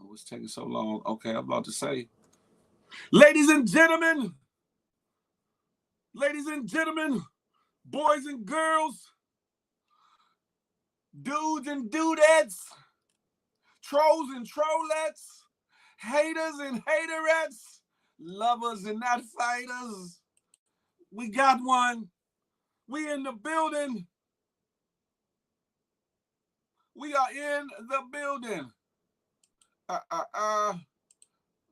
What's taking so long? Okay, I'm about to say, ladies and gentlemen, boys and girls, dudes and dudettes, trolls and trollettes, haters and haterettes, lovers and not fighters. We got one. We in the building. We are in the building.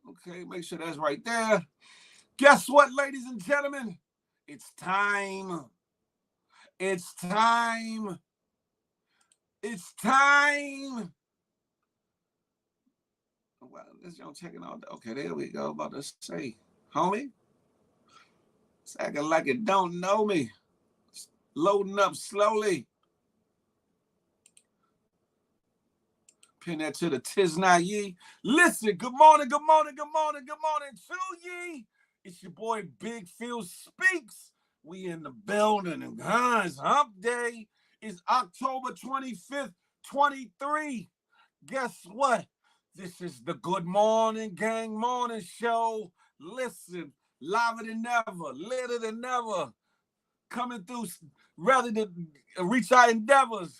Okay, make sure that's right there. Guess what, ladies and gentlemen? It's time. It's time. It's time. Well, this young checking out. Okay, there we go. About to say, homie, it's acting like it don't know me. It's loading up slowly. Pin that to the tis not ye. Listen, good morning to ye. It's your boy Big Phil Speaks. We in the building, and guys, Hump Day is October 25th, 23. Guess what? This is the Good Morning Gang Morning Show. Listen, liver than ever, later than ever, coming through rather than reach our endeavors.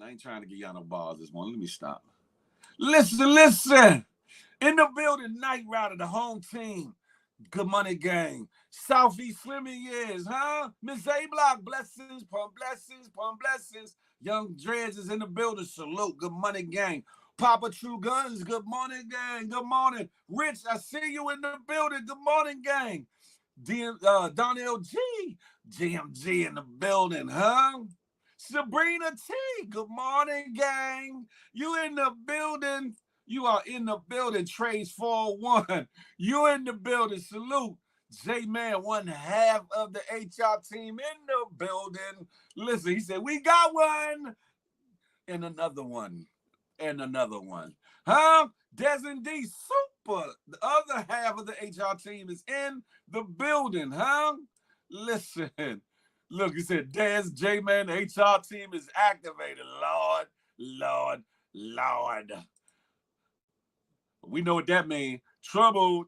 I ain't trying to get y'all no bars this morning. Let me stop. Listen. In the building, Night Rider, the home team. Good Money Gang. Southeast Swimming Years, huh? Miss A-Block, blessings. Young Dreads is in the building. Salute. Good Money Gang. Papa True Guns, good morning, gang. Good morning. Rich, I see you in the building. Good morning, gang. Donnell G. GMG in the building, huh? Sabrina T, good morning, gang. You in the building. You are in the building. Trades 401. You in the building. Salute. J-Man, one half of the HR team in the building. Listen, he said, we got one. And another one. Huh? Des and D, super. The other half of the HR team is in the building, huh? Listen. Look, he said, Des, J-Man, the HR team is activated. Lord. We know what that means. Trouble.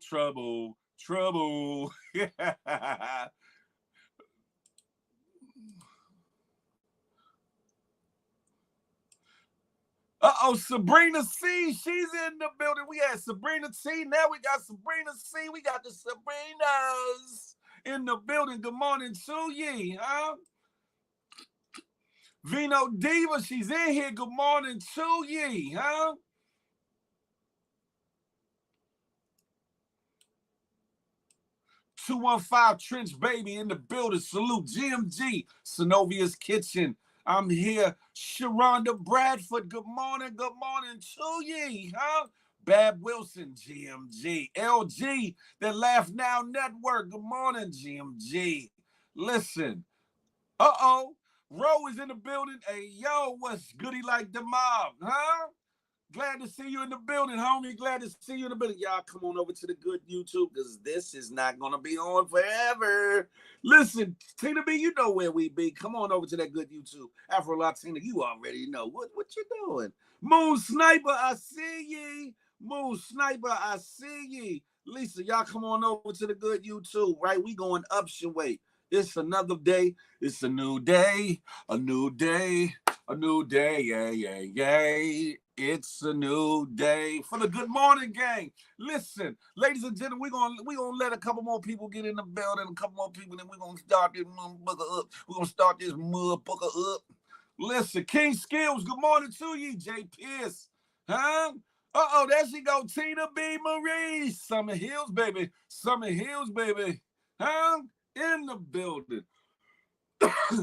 Sabrina C, she's in the building. We had Sabrina T, now we got Sabrina C. We got the Sabrinas in the building. Good morning to ye, huh? Vino Diva, she's in here. Good morning to ye, huh? $215 Trench Baby in the building. Salute. GMG, Synovia's Kitchen. I'm here. Sharonda Bradford, good morning to ye, huh? Bab Wilson, GMG. LG, the Laugh Now Network, good morning, GMG. Listen, Ro is in the building. Hey, yo, what's goody like the mob, huh? Glad to see you in the building, homie. Glad to see you in the building. Y'all come on over to the good YouTube, because this is not going to be on forever. Listen, Tina B, you know where we be. Come on over to that good YouTube. Afro Latina, you already know. What you doing? Moon Sniper, I see ye. Lisa, y'all come on over to the good YouTube, right? We going up your way. It's another day. It's a new day. Yeah. It's a new day for the Good Morning Gang. Listen, ladies and gentlemen, we're gonna let a couple more people get in the building, and then we're gonna start this motherfucker up. Listen, King Skills, good morning to you, Jay Pierce. Huh? There she go, Tina B. Marie. Summer Hills, baby. Huh? In the building.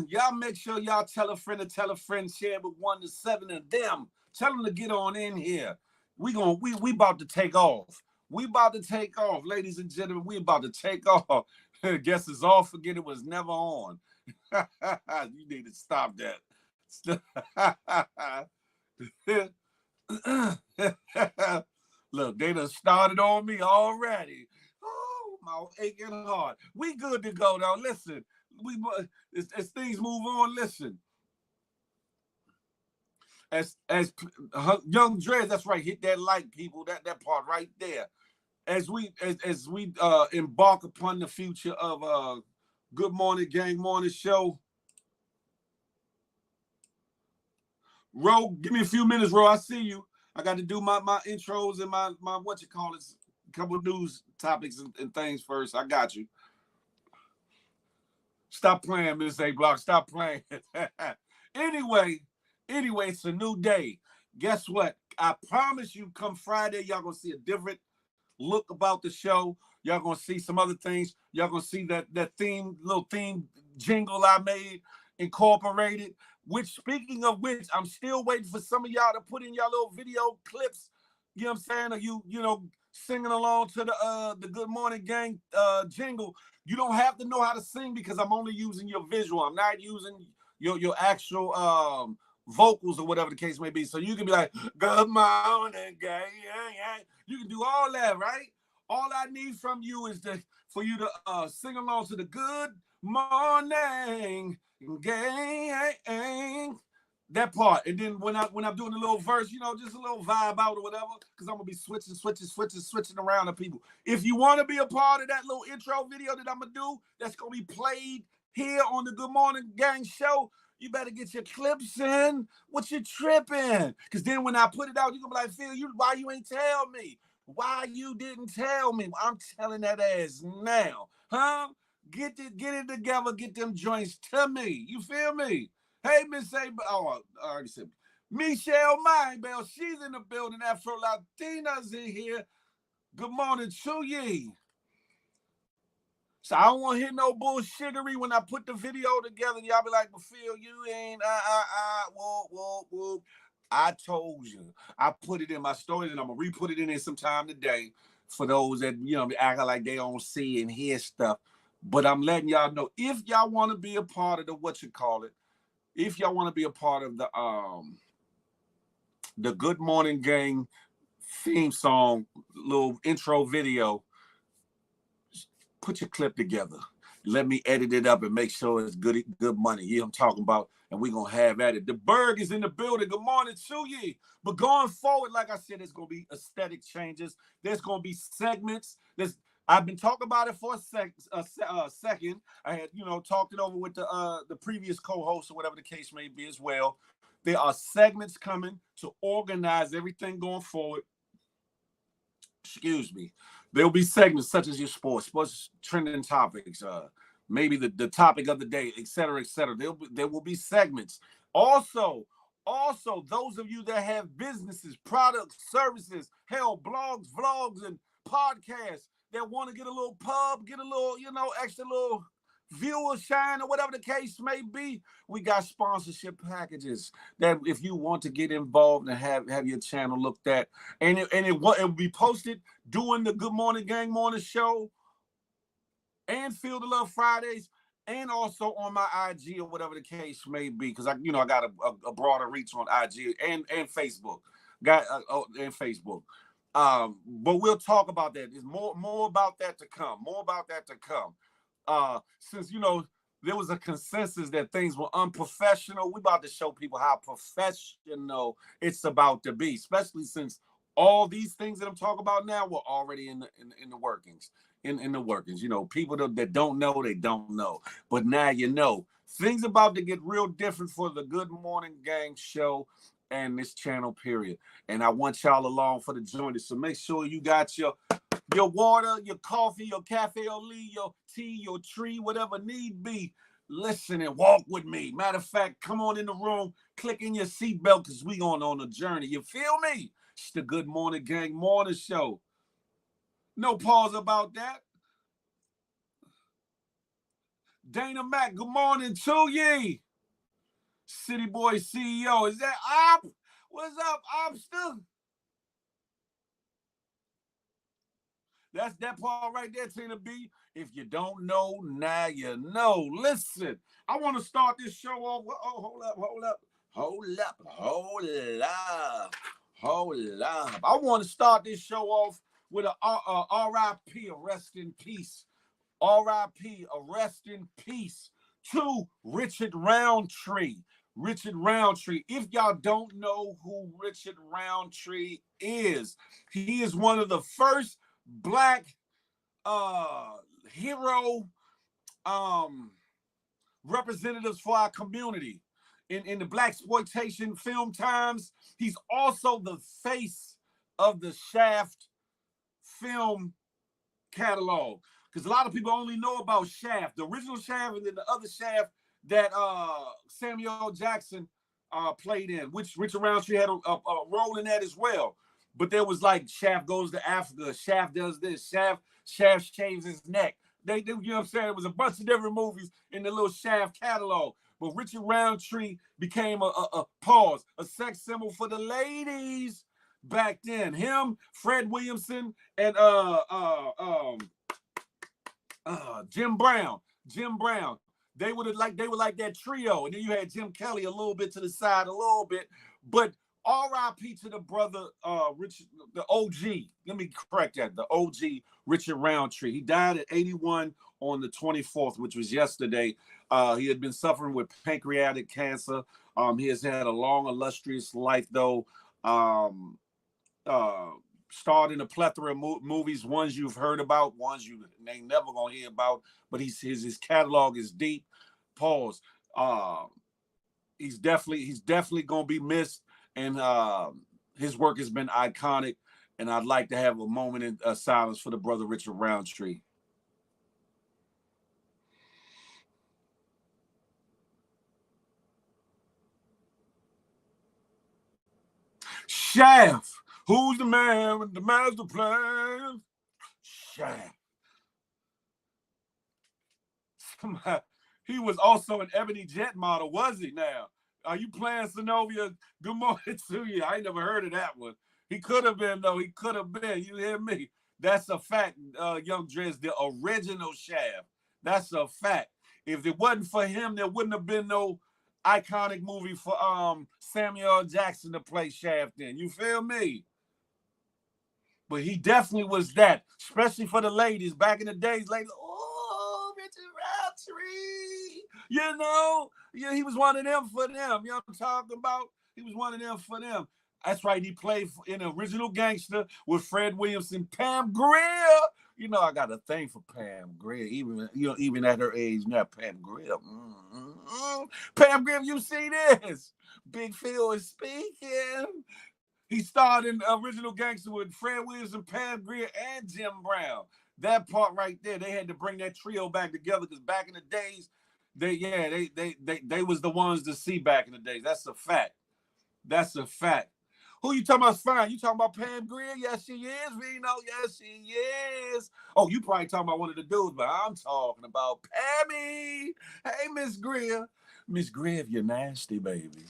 Y'all make sure y'all tell a friend, share with 1 to 7 of them. Tell them to get on in here. We about to take off. Ladies and gentlemen. We about to take off. Guess it's all forget it was never on. You need to stop that. Look, they done started on me already. Oh, my aching heart. We good to go though. Listen, as things move on. Listen, as young Dreads, that's right. Hit that like, people. That part right there. As we embark upon the future of Good Morning Gang Morning Show. Ro, give me a few minutes, Ro. I see you. I got to do my intros and my what you call it, couple of news topics and things first. I got you. Stop playing, Miss A Block. Stop playing. anyway, it's a new day. Guess what? I promise you, come Friday, y'all gonna see a different look about the show. Y'all gonna see some other things. Y'all gonna see that little theme jingle I made, incorporated. Which, speaking of which, I'm still waiting for some of y'all to put in y'all little video clips. You know what I'm saying? Or you know, singing along to the Good Morning Gang jingle. You don't have to know how to sing because I'm only using your visual. I'm not using your actual vocals or whatever the case may be. So you can be like, Good Morning Gang. You can do all that, right? All I need from you is for you to sing along to the Good Morning Gang. That part. And then when I'm doing a little verse, you know, just a little vibe out or whatever, because I'm gonna be switching around to people. If you want to be a part of that little intro video that I'm gonna do, that's gonna be played here on the Good Morning Gang show, you better get your clips in. What you tripping? Because then when I put it out, you're gonna be like, Phil, why you ain't tell me? Why you didn't tell me? I'm telling that ass now. Huh? Get it together, get them joints to me. You feel me? Hey, Miss A. Oh, I already said Michelle Mindbell. She's in the building. Afro Latina's in here. Good morning to ye. So I don't want to hear no bullshittery when I put the video together. Y'all be like, well, Phil, you ain't, whoa. I told you. I put it in my stories, and I'm going to re-put it in there sometime today for those that, you know, be acting like they don't see and hear stuff. But I'm letting y'all know, if y'all want to be a part of if y'all want to be a part of the Good Morning Gang theme song, little intro video, put your clip together. Let me edit it up and make sure it's good money. You know what I'm talking about? And we're going to have at it. The Berg is in the building. Good morning to you. But going forward, like I said, there's going to be aesthetic changes. There's going to be segments. I've been talking about it for a second. I had, you know, talked it over with the previous co-host or whatever the case may be as well. There are segments coming to organize everything going forward. Excuse me. There'll be segments such as your sports trending topics, maybe the topic of the day, et cetera, et cetera. There will be segments. Also, those of you that have businesses, products, services, hell, blogs, vlogs, and podcasts that want to get a little pub, get a little, you know, extra little viewer shine or whatever the case may be, we got sponsorship packages that if you want to get involved and have your channel looked at, and it will be posted during the Good Morning Gang Morning Show and Feel the Love Fridays, and also on my IG or whatever the case may be, because I got a broader reach on IG and Facebook, and Facebook. But we'll talk about that. There's more about that to come. Since, you know, there was a consensus that things were unprofessional, we about to show people how professional it's about to be, especially since all these things that I'm talking about now were already in the workings. In the workings, you know, people that don't know, they don't know. But now you know. Things about to get real different for the Good Morning Gang show and this channel, period. And I want y'all along for the journey. So make sure you got your water, your coffee, your cafe au lait, your tea, your tree, whatever need be. Listen and walk with me. Matter of fact, come on in the room, click in your seatbelt, because we going on a journey. You feel me? It's the Good Morning Gang Morning Show. No pause about that. Dana Mac, good morning to ye. City Boy CEO. Is that Op? What's up, Opster? That's that part right there, Tina B. If you don't know, now you know. Listen, I want to start this show off. Oh, hold up. Hold up. I want to start this show off with a R.I.P. a rest in peace. R.I.P. a rest in peace to Richard Roundtree. Richard Roundtree. If y'all don't know who Richard Roundtree is, he is one of the first black hero representatives for our community in the black exploitation film times. He's also the face of the Shaft film catalog, because a lot of people only know about Shaft, the original Shaft, and then the other Shaft that Samuel Jackson played in, which Richard Roundtree had a role in that as well. But there was like Shaft Goes to Africa, Shaft Does This, Shaft Shaves His Neck. They you know what I'm saying? It was a bunch of different movies in the little Shaft catalog. But Richard Roundtree became a sex symbol for the ladies back then. Him, Fred Williamson, and Jim Brown. They were like that trio. And then you had Jim Kelly a little bit to the side, a little bit. But R.I.P. to the brother, Richard, the OG. Let me correct that. The OG, Richard Roundtree. He died at 81 on the 24th, which was yesterday. He had been suffering with pancreatic cancer. He has had a long, illustrious life, though. Starred in a plethora of movies, ones you've heard about, ones you ain't never gonna hear about. But his catalog is deep. Pause. He's definitely gonna be missed. And his work has been iconic, and I'd like to have a moment in silence for the brother Richard Roundtree. Shaft, who's the man with the master plan? Shaft. He was also an Ebony Jet model, was he now? Are you playing Synovia? Good morning to you. I ain't never heard of that one. He could have been, though. He could have been. You hear me? That's a fact, Young Drez, the original Shaft. That's a fact. If it wasn't for him, there wouldn't have been no iconic movie for Samuel Jackson to play Shaft in. You feel me? But he definitely was that, especially for the ladies back in the days. Like, oh, Richard Roundtree, you know, yeah, he was one of them for them. You know what I'm talking about? He was one of them for them. That's right. He played in Original Gangster with Fred Williamson, Pam Grier. You know, I got a thing for Pam Grier, even at her age now. Pam Grier, Pam Grier, you see this? Big Phil is speaking. He starred in Original Gangster with Fred Williamson, Pam Grier, and Jim Brown. That part right there, they had to bring that trio back together because back in the days, they was the ones to see back in the days. That's a fact. That's a fact. Who you talking about? Fine. You talking about Pam Grier? Yes, she is. Vino. Yes, she is. Oh, you probably talking about one of the dudes, but I'm talking about Pammy. Hey, Miss Grier. Miss Grier, you're nasty, baby.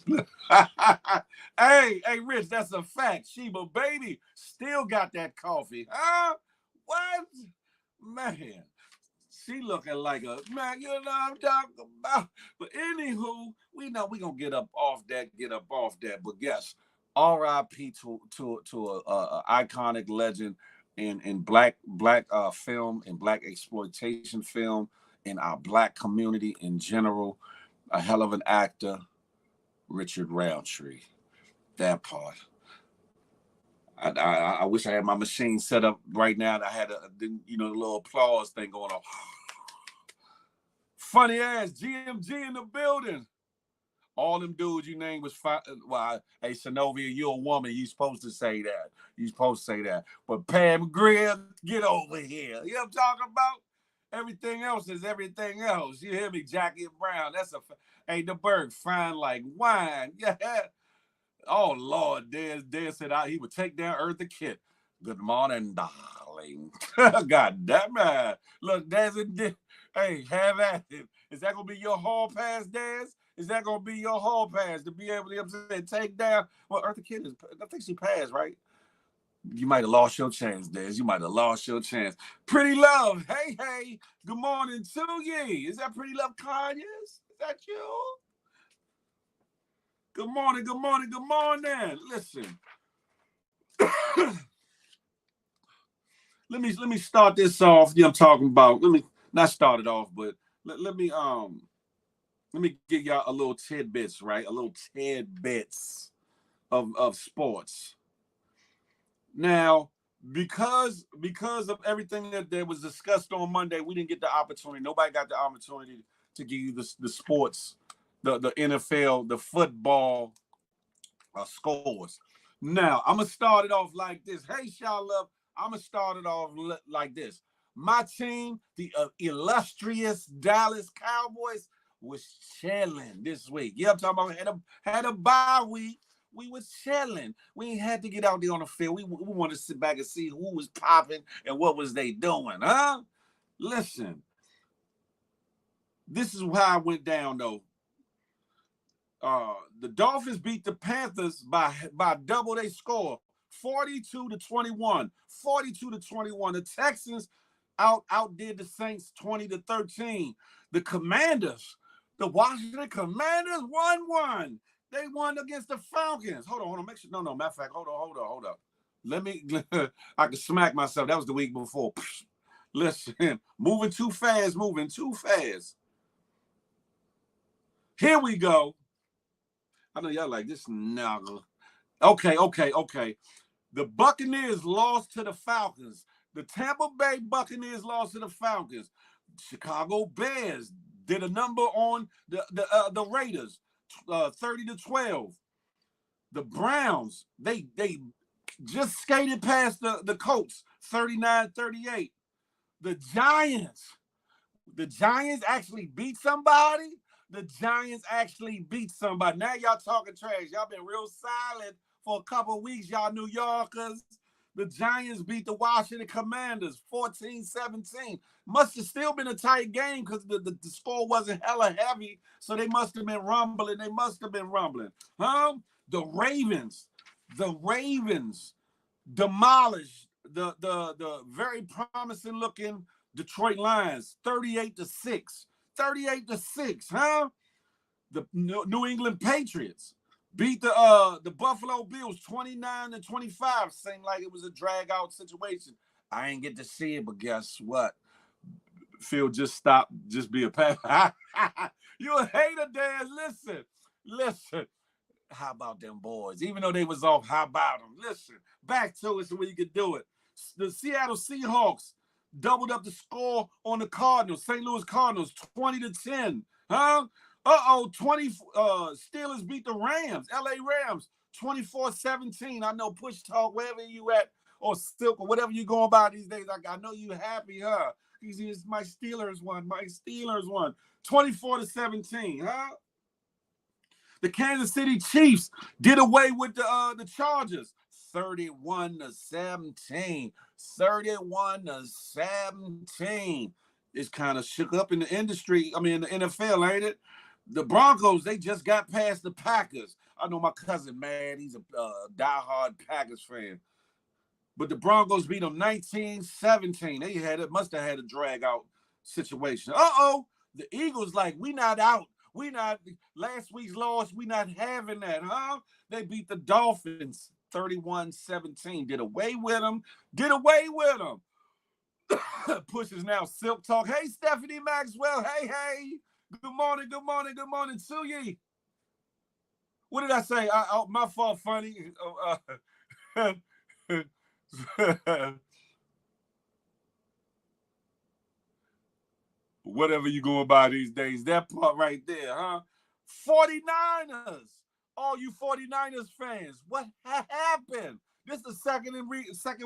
hey, Rich, that's a fact. Sheba, baby, still got that coffee. Huh? What? Man, she looking like a, man, you know what I'm talking about. But anywho, we know we gonna get up off that. But yes, R.I.P. to a iconic legend in black film and black exploitation film in our black community in general. A hell of an actor, Richard Roundtree. That part. I wish I had my machine set up right now. I had the little applause thing going on. Funny ass GMG in the building. All them dudes you named was fine. Well, hey, Synovia, you're a woman. You supposed to say that. But Pam Grier, get over here. You know what I'm talking about? Everything else is everything else. You hear me? Jackie Brown. That's hey, the bird fine like wine. Yeah. Oh, Lord. Dad said he would take down Eartha Kitt. Good morning, darling. God damn it. Look, Daz, hey, have at it. Is that going to be your hall pass, Daz? Is that going to be your hall pass to be able to take down? Well, Eartha Kitt I think she passed, right? You might have lost your chance, Daz. You might have lost your chance. Pretty Love. Hey. Good morning to you. Is that Pretty Love Conyers? Is that you? Good morning. Listen. let me start this off. I'm talking about. Let me not start it off, but let me give y'all a little tidbits, right? A little tidbits of sports. Now, because of everything that was discussed on Monday, we didn't get the opportunity. Nobody got the opportunity to give you the sports, the NFL, the football scores. Now, I'm gonna start it off like this. Hey, y'all love. I'm gonna start it off like this. My team, the illustrious Dallas Cowboys, was chilling this week. Yeah, I'm talking about had a bye week. We was chilling. We ain't had to get out there on the field. We wanted to sit back and see who was popping and what was they doing, huh? Listen, this is how it went down though. The Dolphins beat the Panthers by double they score, 42-21. 42-21. The Texans outdid the Saints 20-13. The Commanders, the Washington Commanders won. They won against the Falcons. Hold on. Make sure. No. Matter of fact, hold up. Let me. I can smack myself. That was the week before. Listen, moving too fast. Here we go. I know y'all like this. No. Okay. The Buccaneers lost to the Falcons. The Tampa Bay Buccaneers lost to the Falcons. Chicago Bears did a number on the Raiders, 30-12. The Browns, they just skated past the Colts, 39-38. The Giants actually beat somebody. Now y'all talking trash. Y'all been real silent for a couple of weeks, y'all New Yorkers. The Giants beat the Washington Commanders 14-17. Must have still been a tight game because the score wasn't hella heavy, so they must have been rumbling. Huh? The Ravens demolished the very promising looking Detroit Lions 38-6. 38-6, huh? The New England Patriots beat the Buffalo Bills 29-25. Seemed like it was a drag out situation. I ain't get to see it, but guess what? Phil just stopped. Just be a pass. You a hater, Dan. Listen. How about them boys? Even though they was off, how about them? Listen, back to it so you could do it. The Seattle Seahawks doubled up the score on the Cardinals, St. Louis Cardinals, 20-10. Huh? 20 Steelers beat the Rams, LA Rams, 24-17. I know Push Talk, wherever you at, or Silk, or whatever you going by these days. I know you happy, huh? My Steelers won. 24-17, huh? The Kansas City Chiefs did away with the Chargers, 31-17. 31-17. It's kind of shook up in the industry. I mean, the NFL, ain't it? The Broncos, they just got past the Packers. I know my cousin, man, he's a diehard Packers fan. But the Broncos beat them 19-17. They must have had a drag out situation. The Eagles, like, we not out. Last week's loss, we not having that, huh? They beat the Dolphins 31-17. Did away with them. Push is now Silk Talk. Hey, Stephanie Maxwell. Hey. Good morning to you. What did I say? My fault, funny. Whatever you going by these days. That part right there, huh? 49ers. All you 49ers fans, what happened? This is the second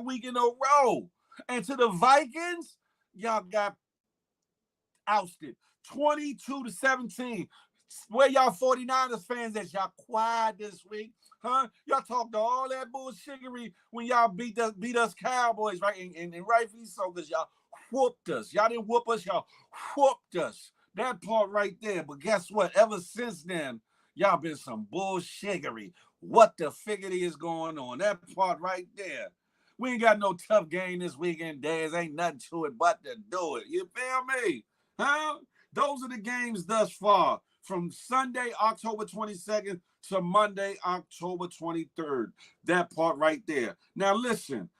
week in a row. And to the Vikings, y'all got ousted 22-17. Where y'all 49ers fans at? Y'all quiet this week, huh? Y'all talked all that bullshittery when y'all beat us Cowboys, right? And rightfully so, because y'all whooped us. Y'all didn't whoop us, y'all whooped us. That part right there. But guess what? Ever since then, y'all been some bullshittery. What the figgity is going on? That part right there. We ain't got no tough game this weekend, Daz. Ain't nothing to it but to do it. You feel me? Huh? Those are the games thus far. From Sunday, October 22nd to Monday, October 23rd. That part right there. Now listen,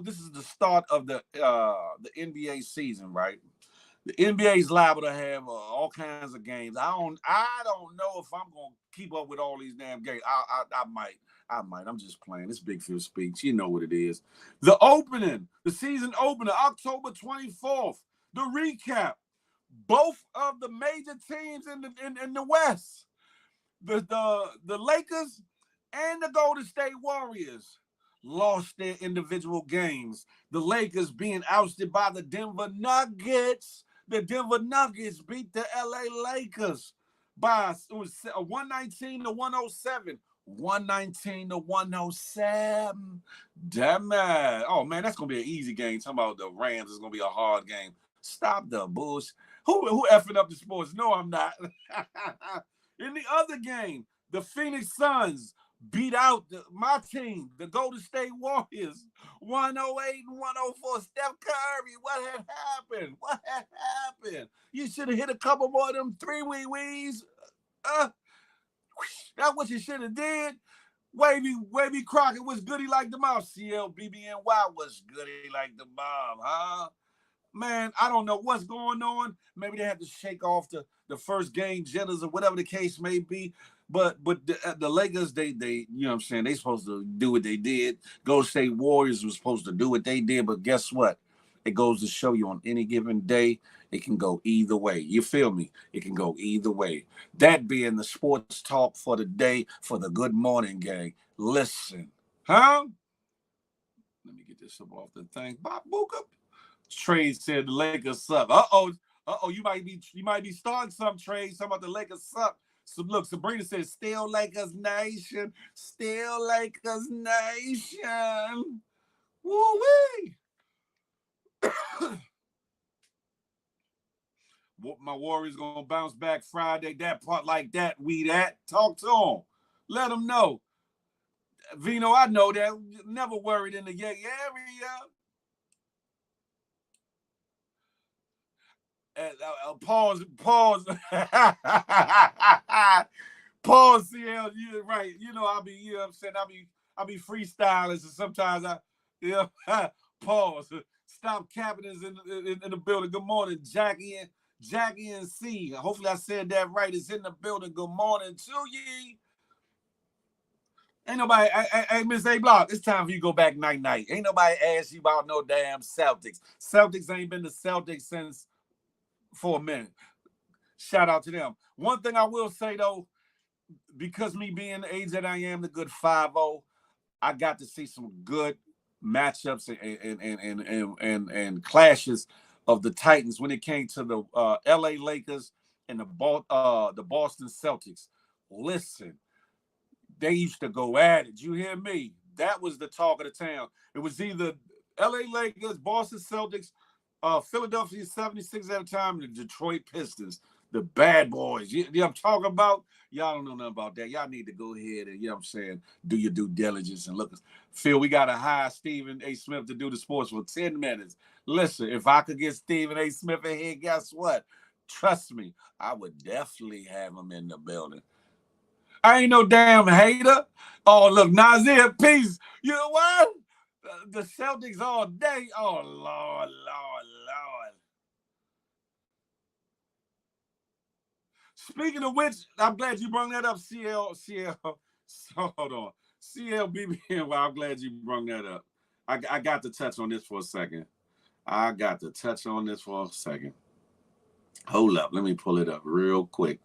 this is the start of the NBA season, right? The NBA is liable to have all kinds of games. I don't know if I'm gonna keep up with all these damn games. I might. I'm just playing. It's Big Phil speech. You know what it is. The season opener, October 24th. The recap. Both of the major teams in the West, the Lakers and the Golden State Warriors, lost their individual games. The Lakers being ousted by the Denver Nuggets. The Denver Nuggets beat the LA Lakers by 119 to 107. 119 to 107. Damn man. Oh man, that's gonna be an easy game. Talking about the Rams is gonna be a hard game. Stop the bullshit. Who effing up the sports? No, I'm not. In the other game, the Phoenix Suns beat out my team, the Golden State Warriors, 108 and 104. Steph Curry, what had happened? What had happened? You should have hit a couple more of them three wee-wees. That's what you should have did. Wavy Crockett was goody like the mom. CLBBNY was goody like the mom, huh? Man, I don't know what's going on. Maybe they have to shake off the first game jitters or whatever the case may be. But the Lakers, they you know what I'm saying, they supposed to do what they did. Golden State Warriors was supposed to do what they did. But guess what? It goes to show you on any given day, it can go either way. You feel me? It can go either way. That being the sports talk for the day for the Good Morning gang. Listen, huh? Let me get this up off the thing. Bob Bookup. Trade said the Lakers suck. You might be starting some trades. Some about the Lakers suck. So look, Sabrina says, still Lakers Nation. Still Lakers Nation. Woo-wee. My Warriors gonna bounce back Friday. That part like that. Talk to them. Let them know. Vino, I know that. Never worried in the Yankee area. Pause. Pause, CL. You're right. You know, I'll be, you know what I'm saying? I'll be freestyling, so sometimes pause. Stop capping is in the building. Good morning, Jackie and C. Hopefully I said that right. It's in the building. Good morning to ye. Ain't nobody, hey, Miss A Block, it's time for you to go back night. Ain't nobody asked you about no damn Celtics. Celtics ain't been the Celtics since for a minute. Shout out to them. One thing I will say though, because me being the age that I am, the good 5-0, I got to see some good matchups and clashes of the Titans when it came to the LA Lakers and the Boston Celtics. Listen, they used to go at it. You hear me? That was the talk of the town. It was either LA Lakers, Boston Celtics, Philadelphia 76 at a time, and the Detroit Pistons, the bad boys. You know what I'm talking about? Y'all don't know nothing about that. Y'all need to go ahead and, you know what I'm saying, do your due diligence and look. Phil, we got to hire Stephen A. Smith to do the sports for 10 minutes. Listen, if I could get Stephen A. Smith in here, guess what? Trust me, I would definitely have him in the building. I ain't no damn hater. Oh, look, Nazir, peace. You know what? The Celtics all day. Oh, Lord. Speaking of which, I'm glad you brought that up, CL. So, hold on. CLBBN, well, I'm glad you brought that up. I got to touch on this for a second. Hold up. Let me pull it up real quick.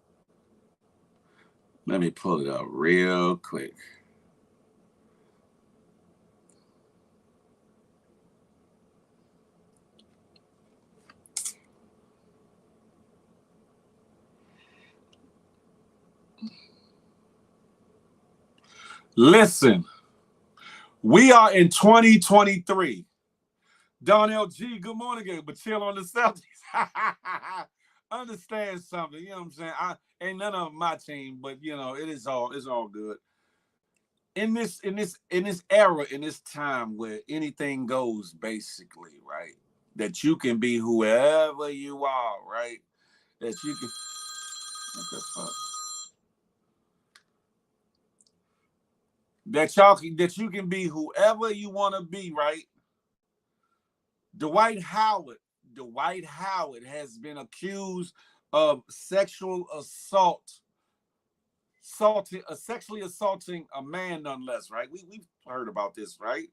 Listen, we are in 2023. Donnell G, good morning again, but chill on the Celtics. Understand something, you know what I'm saying? I ain't none of my team, but you know, it's all good. In this era, in this time where anything goes, basically, right? That you can be whoever you are, right? that you can. What the fuck? That you can be whoever you want to be, right? Dwight Howard has been accused of sexual assault, sexually assaulting a man, nonetheless, right? We've heard about this, right?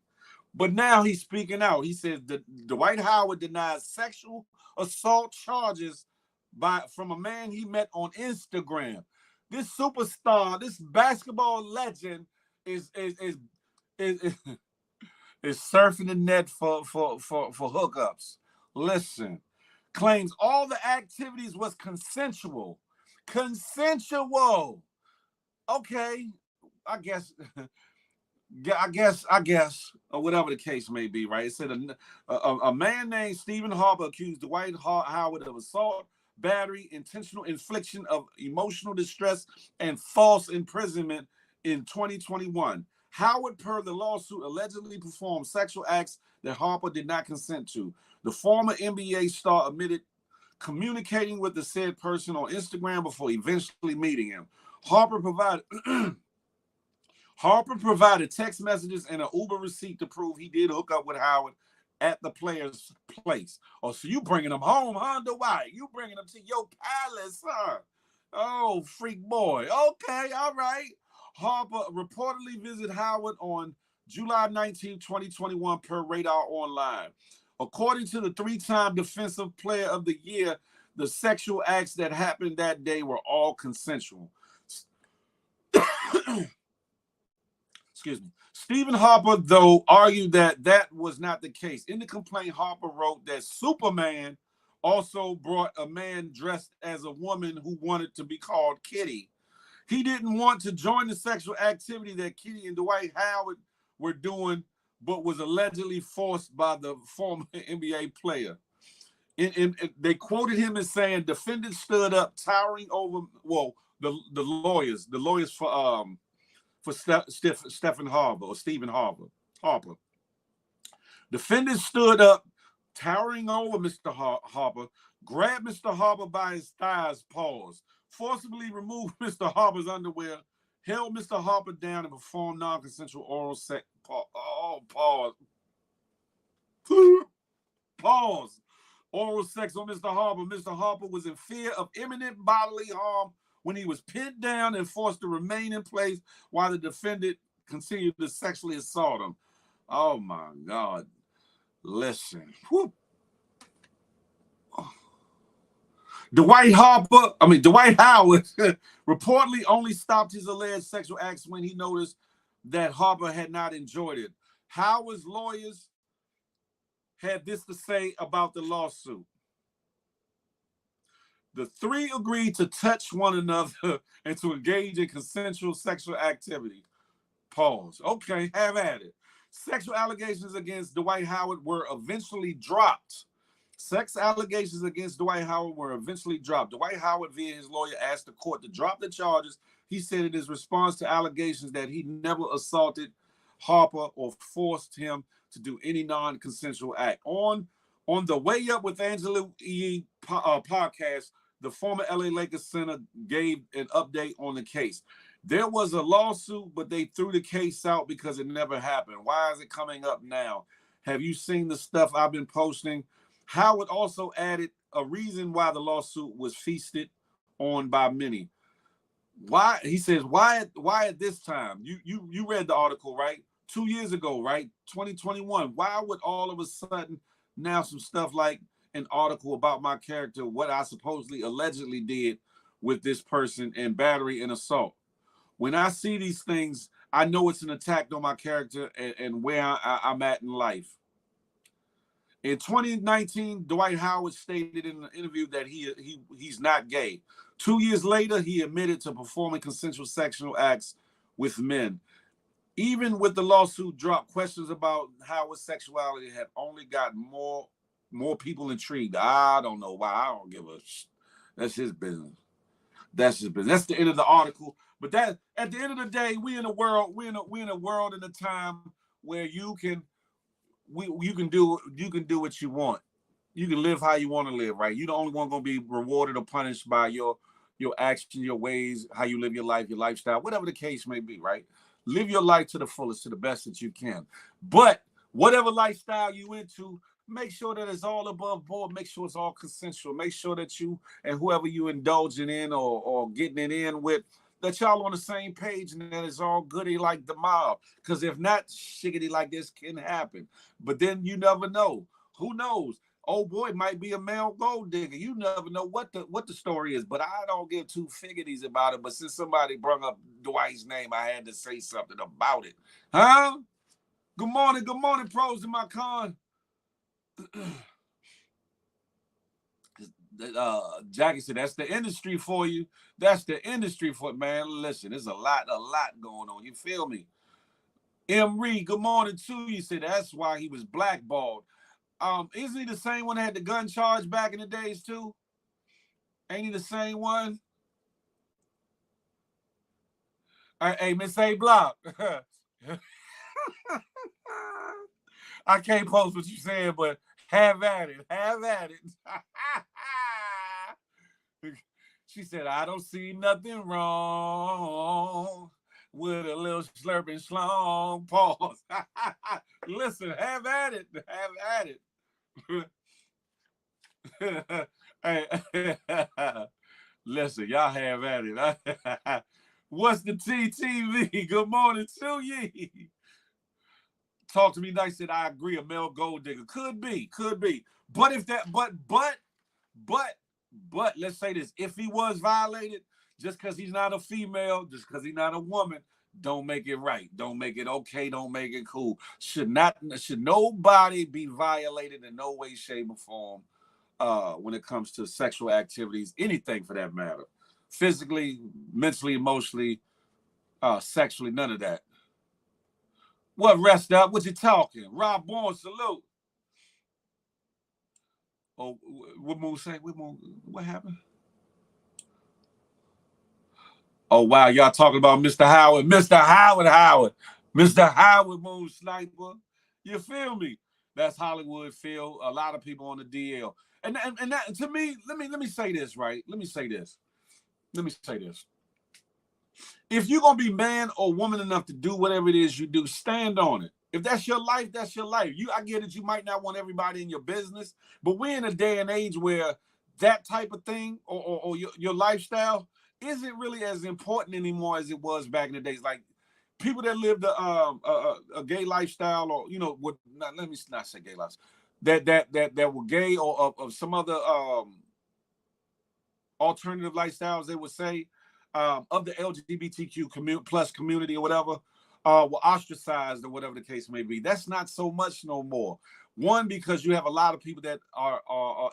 But now he's speaking out. He says that Dwight Howard denies sexual assault charges from a man he met on Instagram. This superstar, this basketball legend, is is surfing the net for hookups. Listen, claims all the activities was consensual. Consensual. Okay, I guess, or whatever the case may be, right? It said a man named Stephen Harper accused Dwight Howard of assault, battery, intentional infliction of emotional distress, and false imprisonment in 2021. Howard, per the lawsuit, allegedly performed sexual acts that Harper did not consent to. The former NBA star admitted communicating with the said person on Instagram before eventually meeting him. Harper provided text messages and an Uber receipt to prove he did hook up with Howard at the player's place. Oh, so you bringing him home, huh, Dwight? You bringing him to your palace, huh? Oh, freak boy. Okay, all right. Harper reportedly visited Howard on July 19, 2021, per Radar Online. According to the three-time Defensive Player of the Year, the sexual acts that happened that day were all consensual. Excuse me. Stephen Harper, though, argued that was not the case. In the complaint, Harper wrote that Superman also brought a man dressed as a woman who wanted to be called Kitty. He didn't want to join the sexual activity that Kitty and Dwight Howard were doing, but was allegedly forced by the former NBA player. They quoted him as saying, defendant stood up, towering over, the lawyers for Stephen Harper or Stephen Harper. Defendant stood up, towering over Mr. Harper, grabbed Mr. Harper by his thighs, paused, forcibly removed Mr. Harper's underwear, held Mr. Harper down, and performed non-consensual oral sex. Pause. Oral sex on Mr. Harper. Mr. Harper was in fear of imminent bodily harm when he was pinned down and forced to remain in place while the defendant continued to sexually assault him. Oh, my God. Listen. Whew. Dwight Howard reportedly only stopped his alleged sexual acts when he noticed that Harper had not enjoyed it. Howard's lawyers had this to say about the lawsuit. The three agreed to touch one another and to engage in consensual sexual activity. Pause. Okay, have at it. Sexual allegations against Dwight Howard were eventually dropped. Sex allegations against Dwight Howard were eventually dropped. Dwight Howard, via his lawyer, asked the court to drop the charges. He said in his response to allegations that he never assaulted Harper or forced him to do any non-consensual act. On the Way Up with Angela E! podcast, the former LA Lakers center gave an update on the case. There was a lawsuit, but they threw the case out because it never happened. Why is it coming up now? Have you seen the stuff I've been posting? Howard also added a reason why the lawsuit was feasted on by many. Why? He says, why at this time? You read the article, right? 2 years ago, right? 2021. Why would all of a sudden now some stuff like an article about my character, what I supposedly allegedly did with this person, and battery and assault? When I see these things, I know it's an attack on my character and where I'm at in life. In 2019, Dwight Howard stated in an interview that he's not gay. 2 years later, he admitted to performing consensual sexual acts with men. Even with the lawsuit dropped, questions about Howard's sexuality have only gotten more people intrigued. I don't know why. I don't give a shit. That's his business. That's his business. That's the end of the article. But that, at the end of the day, we in a world in a time where you can do what you want. you can live how you want to live, right? You're the only one gonna be rewarded or punished by your actions, your ways, how you live your life, your lifestyle, whatever the case may be, right? Live your life to the fullest, to the best that you can. But whatever lifestyle you into, make sure that it's all above board. Make sure it's all consensual. Make sure that you and whoever you indulging in or getting it in with, that y'all on the same page and that it's all goody like the mob. Because if not, shiggity like this can happen. But then you never know. Who knows? Old boy might be a male gold digger. You never know what the story is, but I don't give two figgities about it. But since somebody brought up Dwight's name, I had to say something about it. Huh? Good morning, pros in my con. Jackie said, that's the industry for you. That's the industry for, man. Listen, there's a lot going on. You feel me? M. Reed, good morning to you. Said that's why he was blackballed. Isn't he the same one that had the gun charge back in the days too? Ain't he the same one? Hey, Miss A Block. I can't post what you saying, but have at it. Have at it. She said, I don't see nothing wrong with a little slurping schlong. Pause. Listen, have at it. Have at it. Hey, listen, y'all have at it. What's the TTV? Good morning to ye. Talk to me nice. Said I agree. A male gold digger could be. But if that, but let's say this: if he was violated, just because he's not a female, just because he's not a woman, don't make it right. Don't make it okay. Don't make it cool. Should nobody be violated in no way, shape, or form when it comes to sexual activities, anything for that matter, physically, mentally, emotionally, sexually, none of that. What, rest up? What you talking? Rob Bourne, salute. Oh, what Moon say? What happened? Oh, wow. Y'all talking about Mr. Howard. Mr. Howard, Moon Sniper. You feel me? That's Hollywood feel. A lot of people on the DL. And that, to me, let me say this, right? Let me say this. If you're going to be man or woman enough to do whatever it is you do, stand on it. If that's your life, that's your life. I get it. You might not want everybody in your business, but we're in a day and age where that type of thing or your lifestyle isn't really as important anymore as it was back in the days. Like people that lived a gay lifestyle, or let me not say gay lifestyle, that were gay or of some other alternative lifestyles, they would say, of the LGBTQ plus community or whatever, were ostracized or whatever the case may be. That's not so much no more. One, because you have a lot of people that are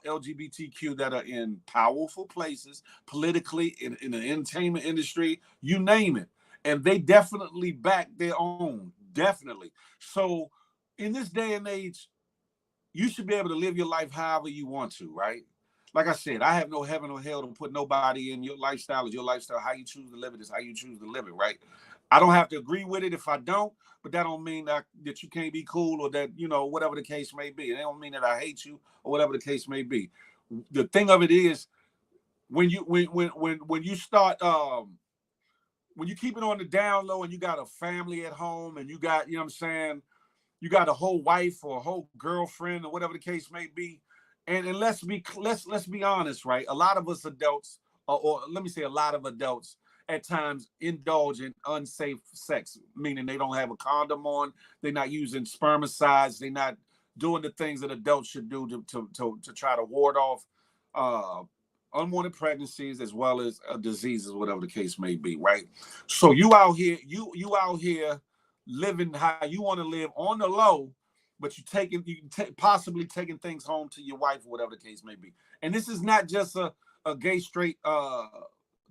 LGBTQ that are in powerful places, politically, in the entertainment industry, you name it. And they definitely back their own, definitely. So in this day and age, you should be able to live your life however you want to, right? Like I said, I have no heaven or hell to put nobody in. Your lifestyle is your lifestyle. How you choose to live it is how you choose to live it, right? I don't have to agree with it if I don't, but that don't mean that you can't be cool or that, whatever the case may be. It don't mean that I hate you or whatever the case may be. The thing of it is, when you start, when you keep it on the down low and you got a family at home and you got, you know what I'm saying, you got a whole wife or a whole girlfriend or whatever the case may be. And let's be honest, right? A lot of us adults, or let me say a lot of adults at times indulge in unsafe sex, meaning they don't have a condom on, they're not using spermicides, they're not doing the things that adults should do to try to ward off unwanted pregnancies as well as diseases, whatever the case may be, right? So you out here living how you want to live on the low, but possibly taking things home to your wife or whatever the case may be. And this is not just a gay straight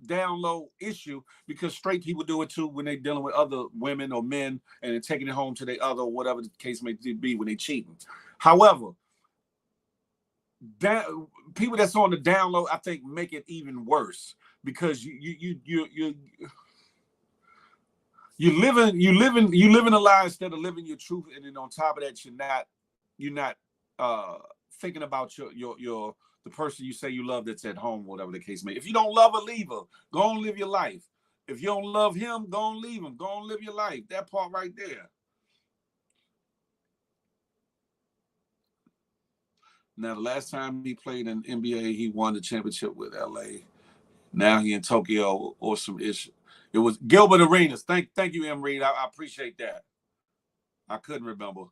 down low issue, because straight people do it too when they're dealing with other women or men and they're taking it home to their other, whatever the case may be, when they're cheating. However, that people that's on the down low, I think, make it even worse, because you living a lie instead of living your truth, and then on top of that, you're not thinking about the person you say you love that's at home, whatever the case may be. If you don't love her, leave her. Go on, live your life. If you don't love him, go on, leave him. Go on, live your life. That part right there. Now, the last time he played in NBA, he won the championship with LA. Now he in Tokyo or some issue. It was Gilbert Arenas. Thank you, M. Reed. I appreciate that. I couldn't remember.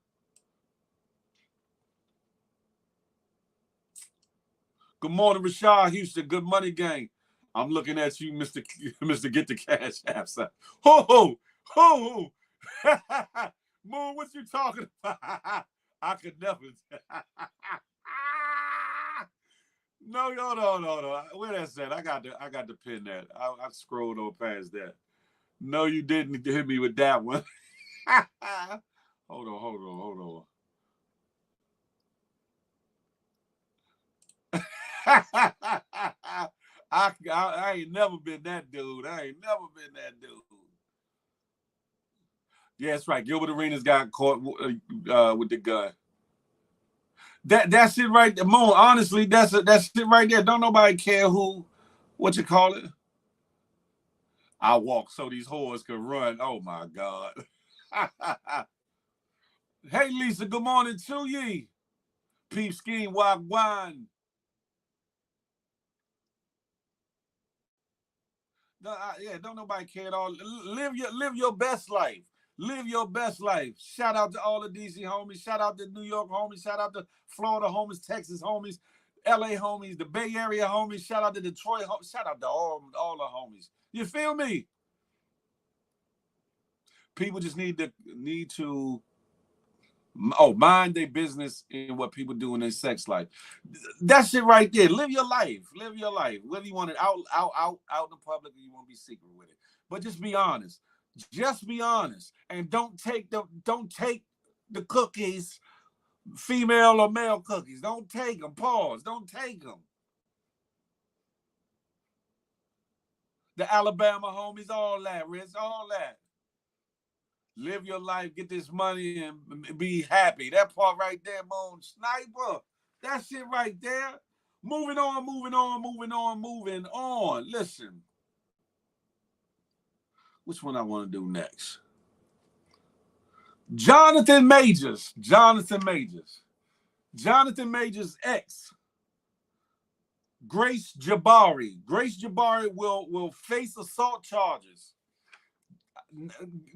Good morning, Rashad Houston. Good money gang. I'm looking at you, Mr. Mr. Get the Cash Happs. Ho ho ho. Moon, what you talking about? I could never. No. Where that's at? I got to pin that. I scrolled on past that. No, you didn't hit me with that one. Hold on. I ain't never been that dude. Yeah, that's right. Gilbert Arenas got caught with the gun. That's it right there. Moon, honestly, that's it right there. Don't nobody care what you call it. I walk so these whores can run. Oh my God. Hey Lisa, good morning to ye. Peep scheme, wagwan. No, don't nobody care at all. Live your best life. Live your best life. Shout out to all the DC homies. Shout out to New York homies. Shout out to Florida homies, Texas homies, LA homies, the Bay Area homies. Shout out to Detroit homies. Shout out to all the homies. You feel me? People just need to mind their business in what people do in their sex life. That's it right there. Live your life. Whether you want it out in the public or you want to be secret with it. But just be honest. Just be honest. And don't take the cookies, female or male cookies. Don't take them. Pause. Don't take them. The Alabama homies, all that, Rich, all that. Live your life, get this money, and be happy. That part right there, Moon Sniper. That's it right there. Moving on. Listen. Which one I want to do next? Jonathan Majors' ex, Grace Jabari. Grace Jabari will face assault charges.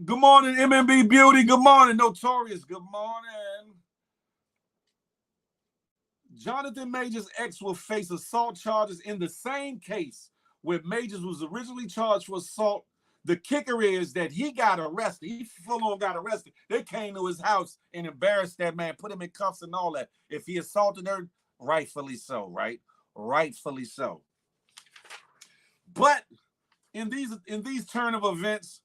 Good morning, MMB Beauty. Good morning, Notorious. Good morning. Jonathan Majors' ex will face assault charges in the same case where Majors was originally charged for assault. The kicker is that he got arrested. He full on got arrested. They came to his house and embarrassed that man, put him in cuffs and all that. If he assaulted her, rightfully so, right? Rightfully so. But in these turn of events,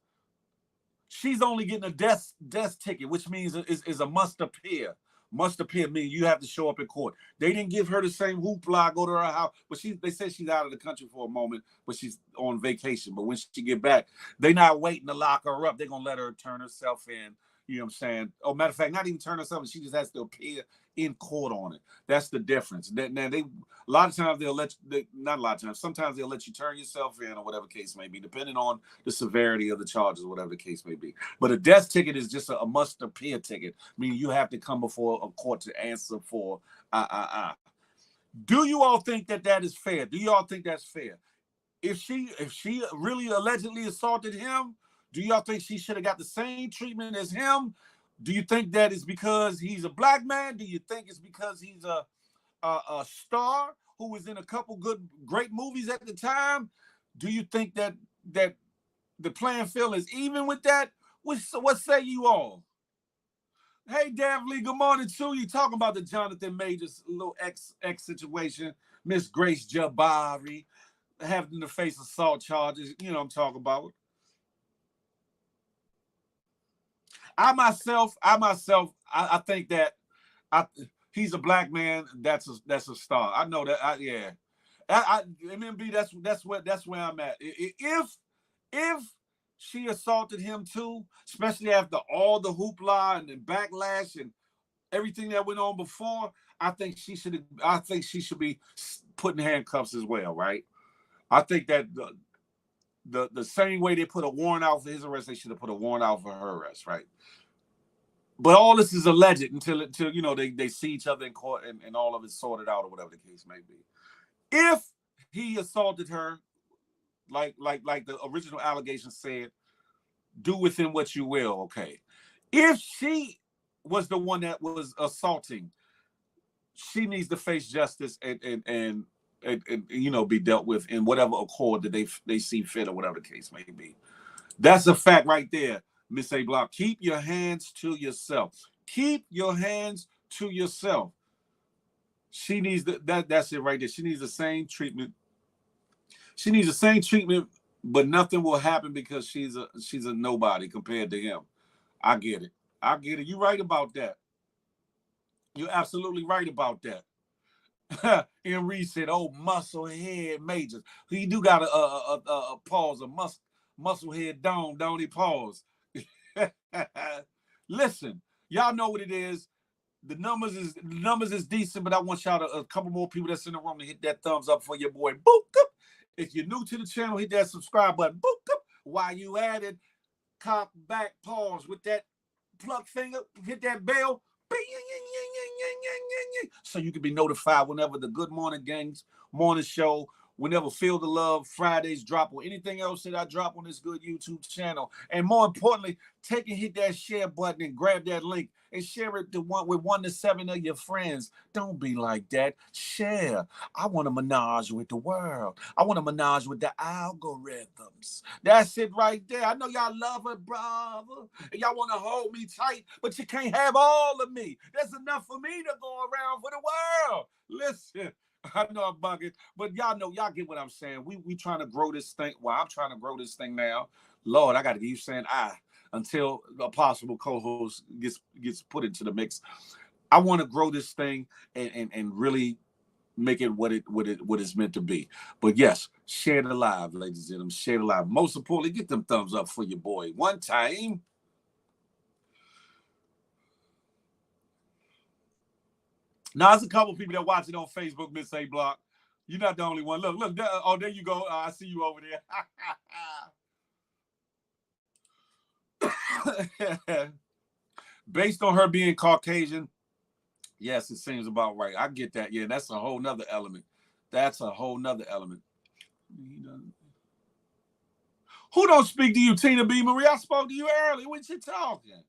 she's only getting a death ticket, which means is a must appear. Must appear meaning you have to show up in court. They didn't give her the same hoopla, go to her house. But they said she's out of the country for a moment, but she's on vacation. But when she get back, they're not waiting to lock her up. They're going to let her turn herself in. You know what I'm saying? Oh, matter of fact, not even turn herself in. She just has to appear in court on it. That's the difference. Now, a lot of times they'll let you, not a lot of times, sometimes they'll let you turn yourself in or whatever case may be, depending on the severity of the charges, whatever the case may be. But a death ticket is just a must appear ticket, meaning you have to come before a court to answer for Do you all think that is fair? Do you all think that's fair? If she really allegedly assaulted him, do y'all think she should have got the same treatment as him? Do you think that is because he's a black man? Do you think it's because he's a star who was in a couple great movies at the time? Do you think that the playing field is even with that? What say you all? Hey, Davley, good morning to you. Talking about the Jonathan Majors little ex situation, Miss Grace Jabari having to face assault charges. You know what I'm talking about. I think that he's a black man. That's a star. I know that. MMB. That's where I'm at. If she assaulted him too, especially after all the hoopla and the backlash and everything that went on before, I think she should be put in handcuffs as well, right? I think that the same way they put a warrant out for his arrest, they should have put a warrant out for her arrest, right? But all this is alleged until you know they see each other in court and all of it sorted out or whatever the case may be. If he assaulted her, like the original allegation said, do with him what you will, okay. If she was the one that was assaulting, she needs to face justice and you know, be dealt with in whatever accord that they see fit or whatever the case may be. That's a fact right there, Miss A Block. Keep your hands to yourself. Keep your hands to yourself. She needs that's it right there. She needs the same treatment. She needs the same treatment, but nothing will happen because she's a nobody compared to him. I get it. I get it. You're right about that. You're absolutely right about that. And Reed said, "Oh, muscle head majors. He do got a pause, a muscle head down, don't he? Pause." Listen, y'all know what it is. The numbers is decent, but I want y'all to a couple more people that's in the room to hit that thumbs up for your boy. Boop. If you're new to the channel, hit that subscribe button. Boop. While you at it, cock back, pause with that plug finger, hit that bell. So you can be notified whenever the Good Morning Gangs morning show, whenever Feel the Love Fridays drop, or anything else that I drop on this good YouTube channel. And more importantly, take and hit that share button and grab that link and share it with 1 to 7 of your friends. Don't be like that. Share. I want to menage with the world. I want to menage with the algorithms. That's it right there. I know y'all love it, brother. And y'all want to hold me tight, but you can't have all of me. There's enough for me to go around for the world. Listen. I know I'm bugging, but y'all get what I'm saying. We trying to grow this thing. Well, I'm trying to grow this thing now. Lord, I got to keep saying until a possible co-host gets put into the mix. I want to grow this thing and really make it what it's meant to be. But yes, share the live, ladies and gentlemen. Share the live. Most importantly, get them thumbs up for your boy. One time. Now, there's a couple people that watch it on Facebook, Miss A Block. You're not the only one. Look. There you go. I see you over there. Based on her being Caucasian, yes, it seems about right. I get that. Yeah, that's a whole nother element. Who don't speak to you, Tina B. Marie? I spoke to you earlier. What you talking?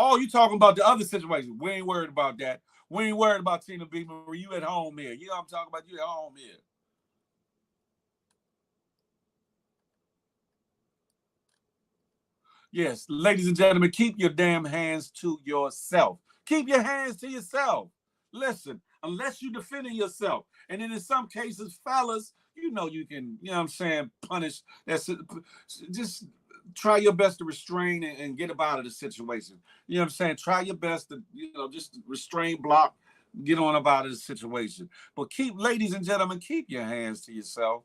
Oh, you talking about the other situation. We ain't worried about that. We ain't worried about Tina B. Marie. You at home here. You know what I'm talking about? You at home here. Yes, ladies and gentlemen, keep your damn hands to yourself. Keep your hands to yourself. Listen, unless you're defending yourself. And then in some cases, fellas, you know you can, you know what I'm saying, punish. Just try your best to restrain and get up out of the situation. You know what I'm saying? Try your best to, just restrain, block, get on up out of the situation. But ladies and gentlemen, keep your hands to yourself.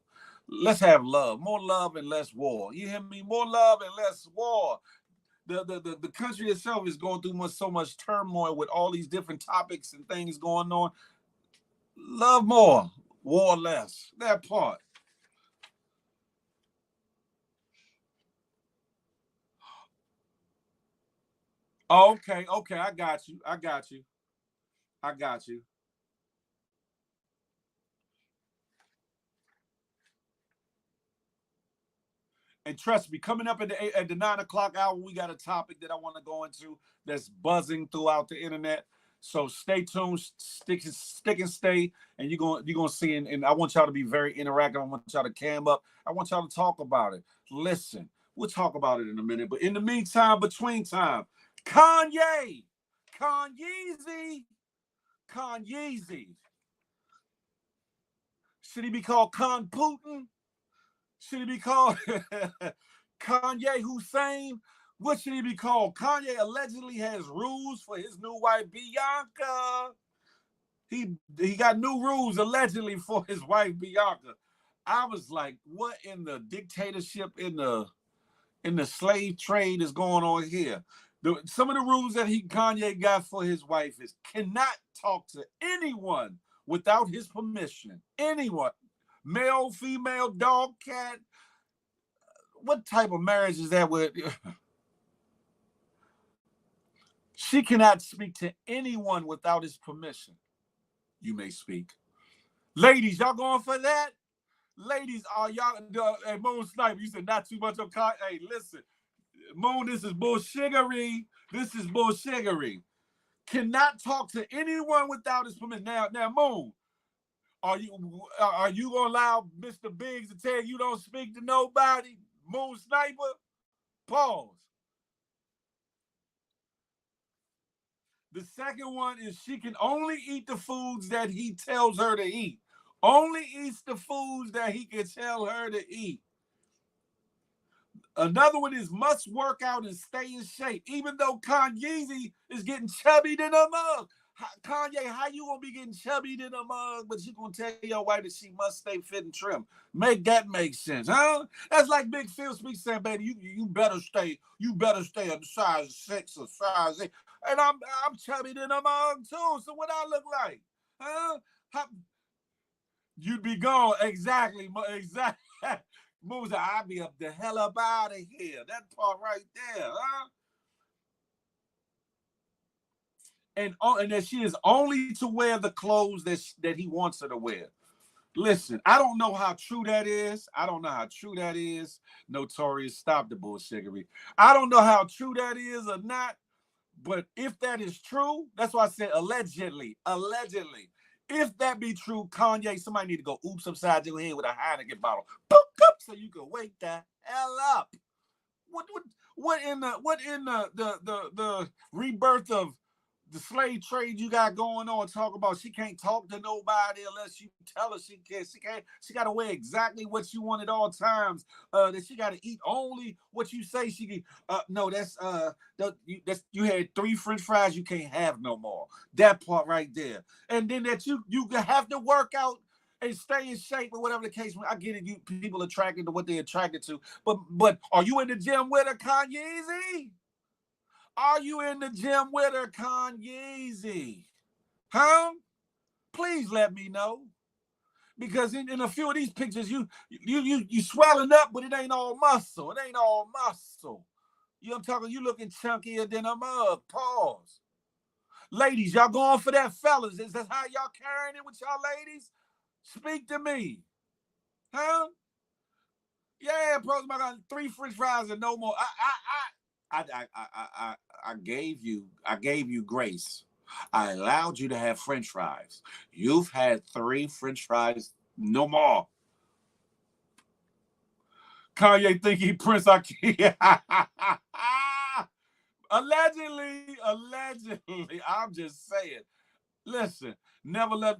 Let's have love, more love and less war. You hear me? More love and less war. The country itself is going through so much turmoil with all these different topics and things going on. Love more, war less. That part. Okay, I got you. And trust me, coming up at the 9 o'clock hour, we got a topic that I want to go into that's buzzing throughout the internet. So stay tuned, stick and stay, and you're gonna see. And I want y'all to be very interactive. I want y'all to cam up. I want y'all to talk about it. Listen, we'll talk about it in a minute. But in the meantime, between time, Kanye. Should he be called Con Putin? Should he be called Kanye Hussein? What should he be called? Kanye allegedly has rules for his new wife, Bianca. He got new rules allegedly for his wife, Bianca. I was like, what in the dictatorship, in the slave trade is going on here? Some of the rules that Kanye got for his wife is cannot talk to anyone without his permission. Anyone, male, female, dog, cat. What type of marriage is that with? She cannot speak to anyone without his permission. You may speak. Ladies, y'all going for that? Ladies, are y'all, hey, Moon Sniper, you said not too much of Kanye. Hey, listen, Moon, this is bullshiggery. This is bullshiggery. Cannot talk to anyone without his permission. Now, Moon, are you gonna allow Mr. Biggs to tell you don't speak to nobody? Moon Sniper, pause. The second one is she can only eat the foods that he tells her to eat. Only eats the foods that he can tell her to eat. Another one is must work out and stay in shape, even though Kanye is getting chubby than a mug. Kanye, how you gonna be getting chubby than a mug, but you gonna tell your wife that she must stay fit and trim? Make that make sense, huh? That's like Big Phil speaks saying, baby, you better stay at the size 6 or size 8. And I'm chubby than a mug too. So what I look like? Huh? You'd be gone. Exactly. Moves, I'd be up the hell up out of here. That part right there, huh? And that she is only to wear the clothes that he wants her to wear. Listen, I don't know how true that is. Notorious, stop the bullshittery. I don't know how true that is or not, but if that is true, that's why I said allegedly. If that be true, Kanye, somebody need to go oops upside your head with a Heineken bottle. Boop, boop, so you can wake the hell up. What in the rebirth of the slave trade you got going on? Talk about she can't talk to nobody unless you tell her she can. She got to wear exactly what you want at all times. That she got to eat only what you say she can. No, that's you had 3 French fries you can't have no more. That part right there. And then that you have to work out and stay in shape or whatever the case. I get it. You people attracted to what they're attracted to. But are you in the gym with her, Kanye? Are you in the gym with her, Kanye? Huh? Please let me know. Because in a few of these pictures, you swelling up, but it ain't all muscle. It ain't all muscle. You know what I'm talking? You looking chunkier than a mug. Pause. Ladies, y'all going for that, fellas? Is that how y'all carrying it with y'all ladies? Speak to me. Huh? Yeah, pros, my God, 3 French fries and no more. I gave you grace. I allowed you to have French fries. You've had 3 French fries, no more. Kanye think he Prince Ikea. Allegedly. I'm just saying. Listen, never let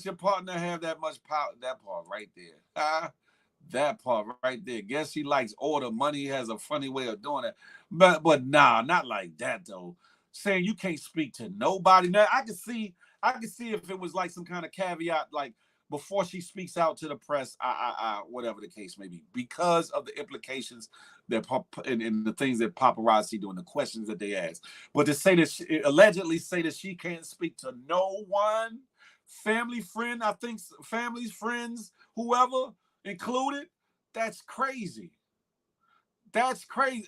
your partner have that much power. That part right there. That part right there. Guess he likes order. Money has a funny way of doing it. But nah, not like that though. Saying you can't speak to nobody. Now I can see if it was like some kind of caveat, like before she speaks out to the press, whatever the case may be, because of the implications that and the things that paparazzi do and the questions that they ask. But to say that allegedly say that she can't speak to no one, family, friend, I think families, friends, whoever included, that's crazy. That's crazy.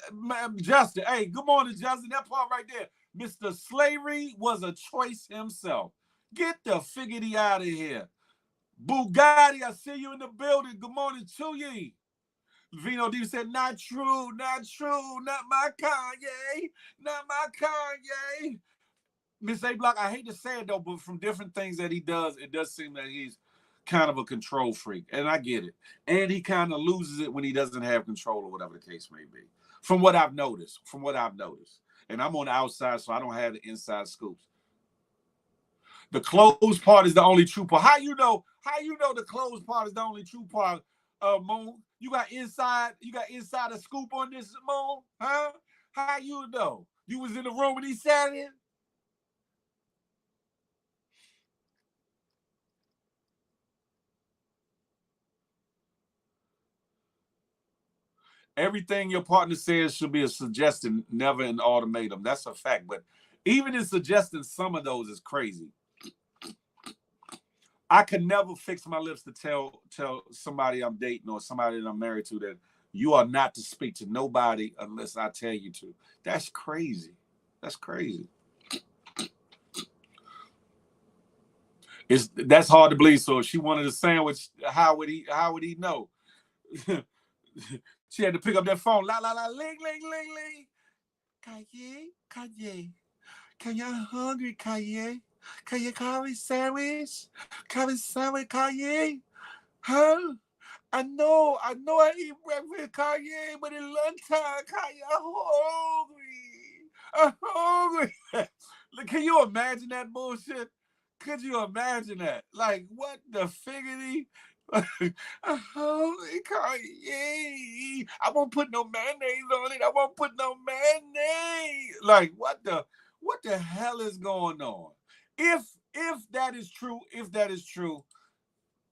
Justin, hey, good morning, Justin. That part right there. Mr. Slavery was a choice himself. Get the figgity out of here. Bugatti, I see you in the building. Good morning to you. Vino D said, not true, not my Kanye, not my Kanye. Miss A Block, I hate to say it though, but from different things that he does, it does seem that he's kind of a control freak, and I get it. And he kind of loses it when he doesn't have control or whatever the case may be. From what I've noticed. And I'm on the outside, so I don't have the inside scoops. The closed part is the only true part. How you know the closed part is the only true part, Moon? You got inside a scoop on this, Moon? Huh? How you know? You was in the room when he sat in? Everything your partner says should be a suggestion, never an ultimatum. That's a fact. But even in suggesting some of those is crazy. I could never fix my lips to tell somebody I'm dating or somebody that I'm married to that you are not to speak to nobody unless I tell you to. That's crazy. That's crazy. That's hard to believe. So if she wanted a sandwich, how would he know? She had to pick up that phone. La la la, ling ling ling ling. Kanye, I'm hungry, Kanye. Can you call me sandwich? Call me sandwich, Kanye. Huh? I know I eat breakfast, Kanye, but it's lunchtime, Kanye. I'm hungry. Can you imagine that bullshit? Could you imagine that? Like, what the figgity? I'm hungry, Kanye. I won't put no mayonnaise on it. I won't put no mayonnaise. Like, what the hell is going on? If that is true,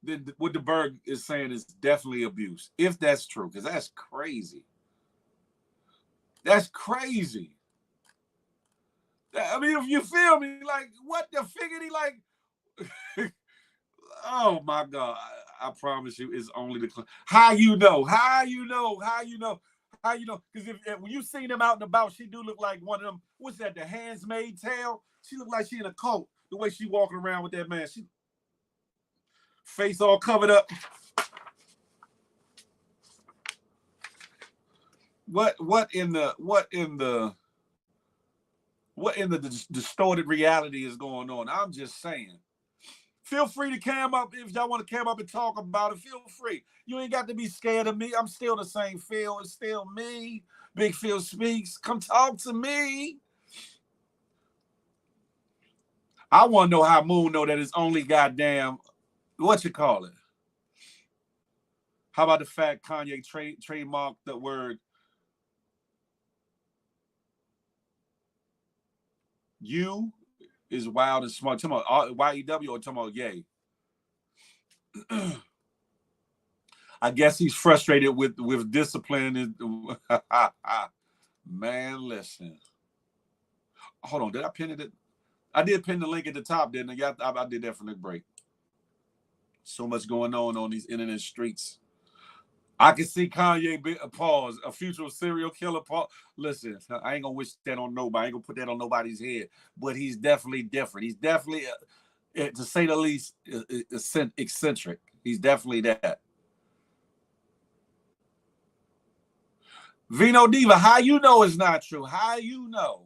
then what the Berg is saying is definitely abuse. If that's true, because that's crazy. That's crazy. I mean, if you feel me, like, what the figgity, like, oh my God. I promise you, it's only the how you know. Because when you seen them out and about, she do look like one of them. What's that? The Handmaid's Tale. She look like she in a cult. The way she walking around with that man, she face all covered up. What in the distorted reality is going on? I'm just saying. Feel free to cam up if y'all want to cam up and talk about it. Feel free. You ain't got to be scared of me. I'm still the same Phil. It's still me. Big Phil Speaks. Come talk to me. I want to know how Moon know that it's only goddamn, what you call it? How about the fact Kanye trademarked the word you is wild and smart. Talking about Y-E-W or talking about yay? I guess he's frustrated with discipline. Man, listen. Hold on, did I pin it? I did pin the link at the top, didn't I? I did that from the break. So much going on these internet streets. I can see Kanye pause, a future serial killer. Pause. Listen, I ain't gonna wish that on nobody. I ain't gonna put that on nobody's head. But he's definitely different. He's definitely, to say the least, eccentric. He's definitely that. Vino Diva, how you know it's not true? How you know?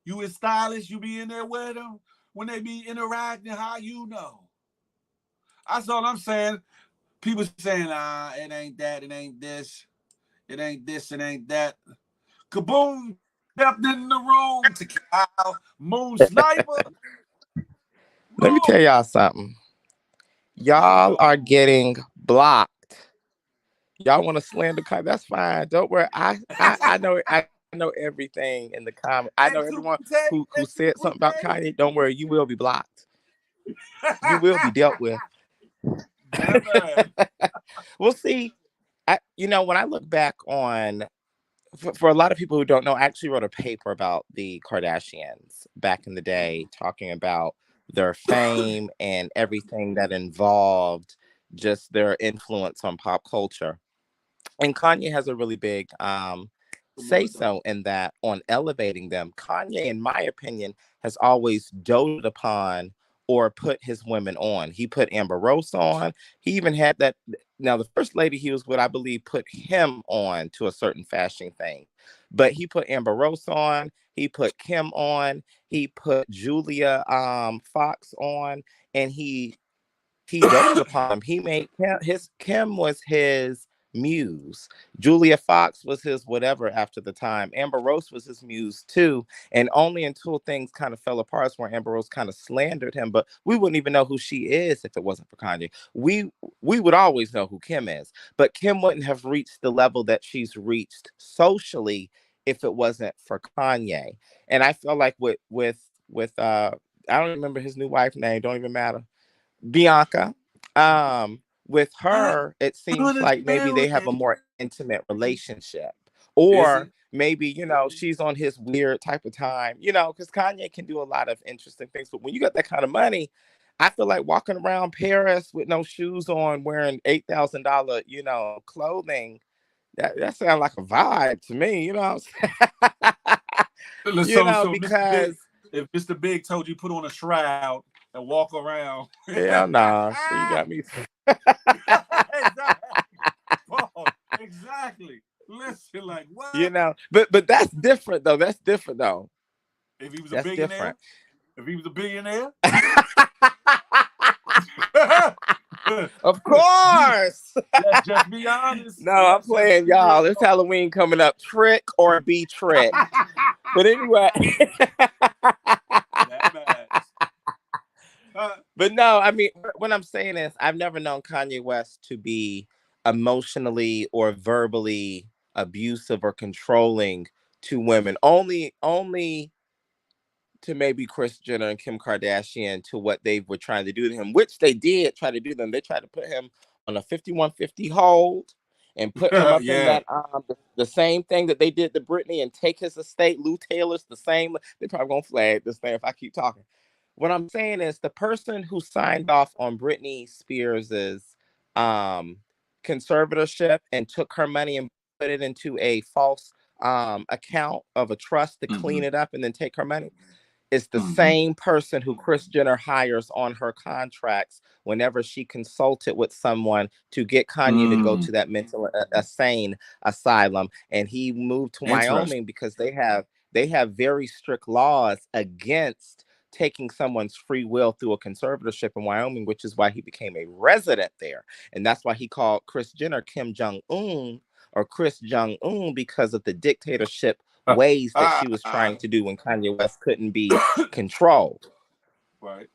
You is stylish. You be in there with them when they be interacting. How you know? That's all I'm saying. People saying, it ain't that, it ain't this, it ain't this, it ain't that. Kaboom, stepped in the room to Kyle, Moon Sniper. Let me tell y'all something. Y'all are getting blocked. Y'all want to slander Kanye? That's fine. Don't worry. I know everything in the comment. I know everyone who said something about Kanye. Don't worry, you will be blocked. You will be dealt with. We'll see. When I look back on, for a lot of people who don't know, I actually wrote a paper about the Kardashians back in the day, talking about their fame and everything that involved just their influence on pop culture. And Kanye has a really big say-so in that, on elevating them. Kanye, in my opinion, has always doted upon or put his women on. He put Amber Rose on. He even had that. Now, the first lady he was with, I believe, put him on to a certain fashion thing. But he put Amber Rose on. He put Kim on. He put Julia Fox on. And he doted upon them. He made Kim was his muse. Julia Fox was his whatever after the time. Amber Rose was his muse too. And only until things kind of fell apart where Amber Rose kind of slandered him. But we wouldn't even know who she is if it wasn't for Kanye. We would always know who Kim is. But Kim wouldn't have reached the level that she's reached socially if it wasn't for Kanye. And I feel like with I don't remember his new wife's name, don't even matter. Bianca, with I her, it seems like maybe understand they what have a it more intimate relationship. is. Or It? maybe, she's on his weird type of time, because Kanye can do a lot of interesting things. But when you got that kind of money, I feel like walking around Paris with no shoes on, wearing $8,000, clothing. That sounds like a vibe to me, you know what I'm saying? So Mr. Big, Because if Mr. Big told you put on a shroud and walk around. hell nah. So you got me. Exactly. Paul, exactly. Listen, like what? But that's different though. That's different though. If he was a That's billionaire? different. If he was a billionaire? Of course. Let's just be honest. No, I'm Let's just playing be real. y'all. It's Halloween coming up. Trick or be tricked. But anyway. That matters. But no, I mean, what I'm saying is I've never known Kanye West to be emotionally or verbally abusive or controlling to women. Only to maybe Kris Jenner and Kim Kardashian, to what they were trying to do to him, which they did try to do them. They tried to put him on a 5150 hold and put him up in Yeah. that the same thing that they did to Britney and take his estate. Lou Taylor's the same. They probably gonna flag this thing if I keep talking. What I'm saying is the person who signed off on Britney Spears's um conservatorship and took her money and put it into a false account of a trust to clean it up and then take her money. It's the same person who Kris Jenner hires on her contracts whenever she consulted with someone to get Kanye to go to that mental insane asylum. And he moved to Interesting. Wyoming because they have very strict laws against taking someone's free will through a conservatorship in Wyoming, which is why he became a resident there. And that's why he called Kris Jenner Kim Jong-un or Chris Jong-un, because of the dictatorship ways that she was trying to do when Kanye West couldn't be controlled. Right.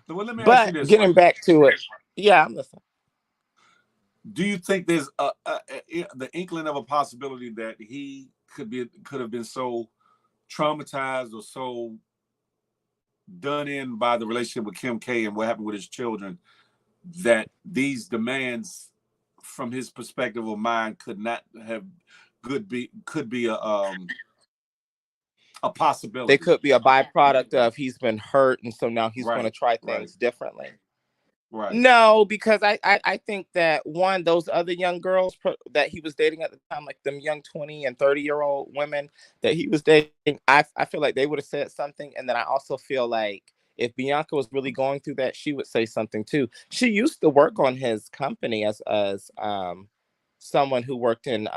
So well, let me ask you But this, getting right? back to it, yeah, I'm listening. Do you think there's the inkling of a possibility that he could have been so traumatized or so done in by the relationship with Kim K and what happened with his children that these demands from his perspective of mind could not have could be a possibility? They could be a byproduct of he's been hurt, and so now he's going to Right. try Right. things differently. Right. No, because I think that one, those other young girls that he was dating at the time, like them young 20 and 30-year-old women that he was dating, I feel like they would have said something. And then I also feel like if Bianca was really going through that, she would say something too. She used to work on his company as someone who worked in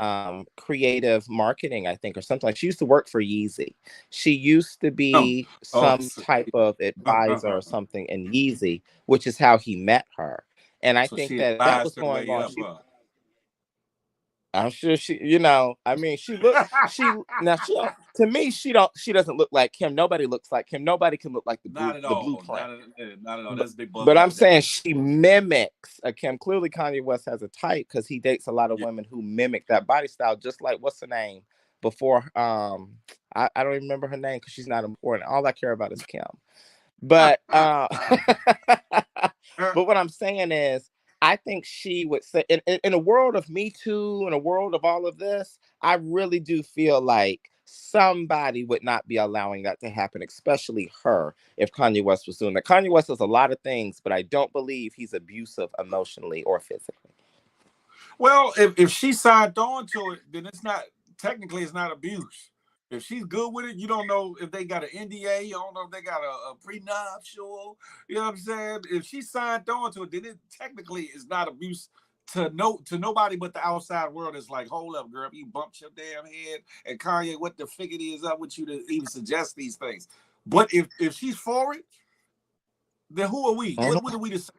creative marketing, I think, or something. Like, she used to work for Yeezy. She used to be Oh, some type of advisor or something in Yeezy, which is how he met her. And I so think she that was advised her going way on. up. I'm sure I mean, to me, she doesn't look like Kim. Nobody looks like Kim. Nobody can look like Not at the all. blueprint. Not at all. But, That's they bugged but I'm out there. saying she mimics a Kim. Clearly, Kanye West has a type because he dates a lot of Yeah. women who mimic that body style, just like, what's her name? Before, I don't even remember her name because she's not important. All I care about is Kim. But but what I'm saying is, I think she would say, in a world of Me Too, in a world of all of this, I really do feel like somebody would not be allowing that to happen, especially her, if Kanye West was doing that. Kanye West does a lot of things, but I don't believe he's abusive emotionally or physically. Well, if she signed on to it, then it's not technically it's not abuse. If she's good with it, you don't know if they got an NDA. You don't know if they got a prenuptial. You know what I'm saying? If she signed on to it, then it technically is not abuse to nobody but the outside world. It's like, hold up, girl, you bumped your damn head, and Kanye, what the figgity is up with you to even suggest these things? But if she's for it, then who are we? What are we to say?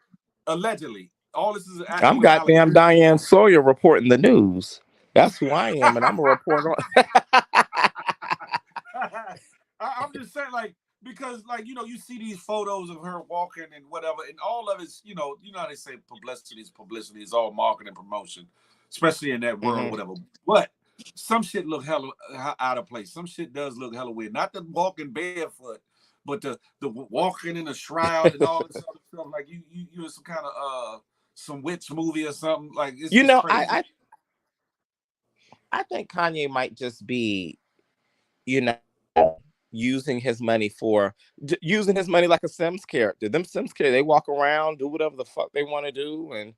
Allegedly? All this is I'm an goddamn allegation. Diane Sawyer reporting the news. That's who I am, and I'm a reporter. I'm just saying, like, because, like, you see these photos of her walking and whatever, and all of it's, how they say publicity is all marketing promotion, especially in that world, whatever. But some shit look hella out of place. Some shit does look hella weird. Not the walking barefoot, but the walking in the shroud and all this other stuff, like you in some kind of some witch movie or something. Like it's crazy. I think Kanye might just be, you know, using his money like a Sims character. Them Sims characters, they walk around, do whatever the fuck they want to do, and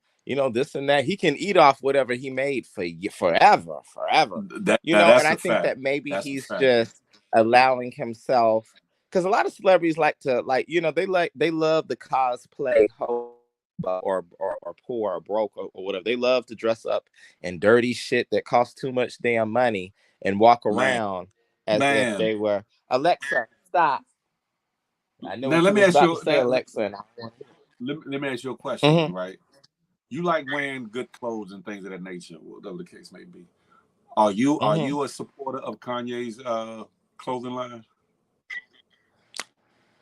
this and that. He can eat off whatever he made for forever. And That's I a think fact. that maybe That's a he's fact. just allowing himself, because a lot of celebrities like to they love the cosplay or poor or broke or whatever. They love to dress up in dirty shit that costs too much damn money and walk Man, around as if they were. Alexa, stop. I know now what let you me was ask about to you. say, Alexa. And Let me ask you a question, Mhm. right? You like wearing good clothes and things of that nature, whatever the case may be. Are you a supporter of Kanye's clothing line?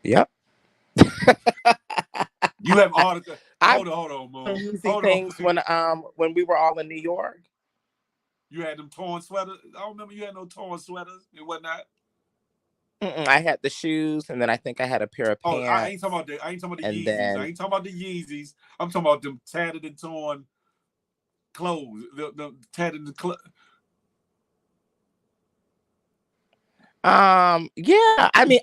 Yep. You have article. I Hold on, Moon. easy Hold on. things when we were all in New York. You had them torn sweaters. I don't remember you had no torn sweaters and whatnot. I had the shoes, and then I think I had a pair of Oh, I ain't pants, talking about the. I ain't talking about the and Yeezys. I then ain't talking about the Yeezys. I'm talking about them tattered and torn clothes. The tattered and yeah. I mean,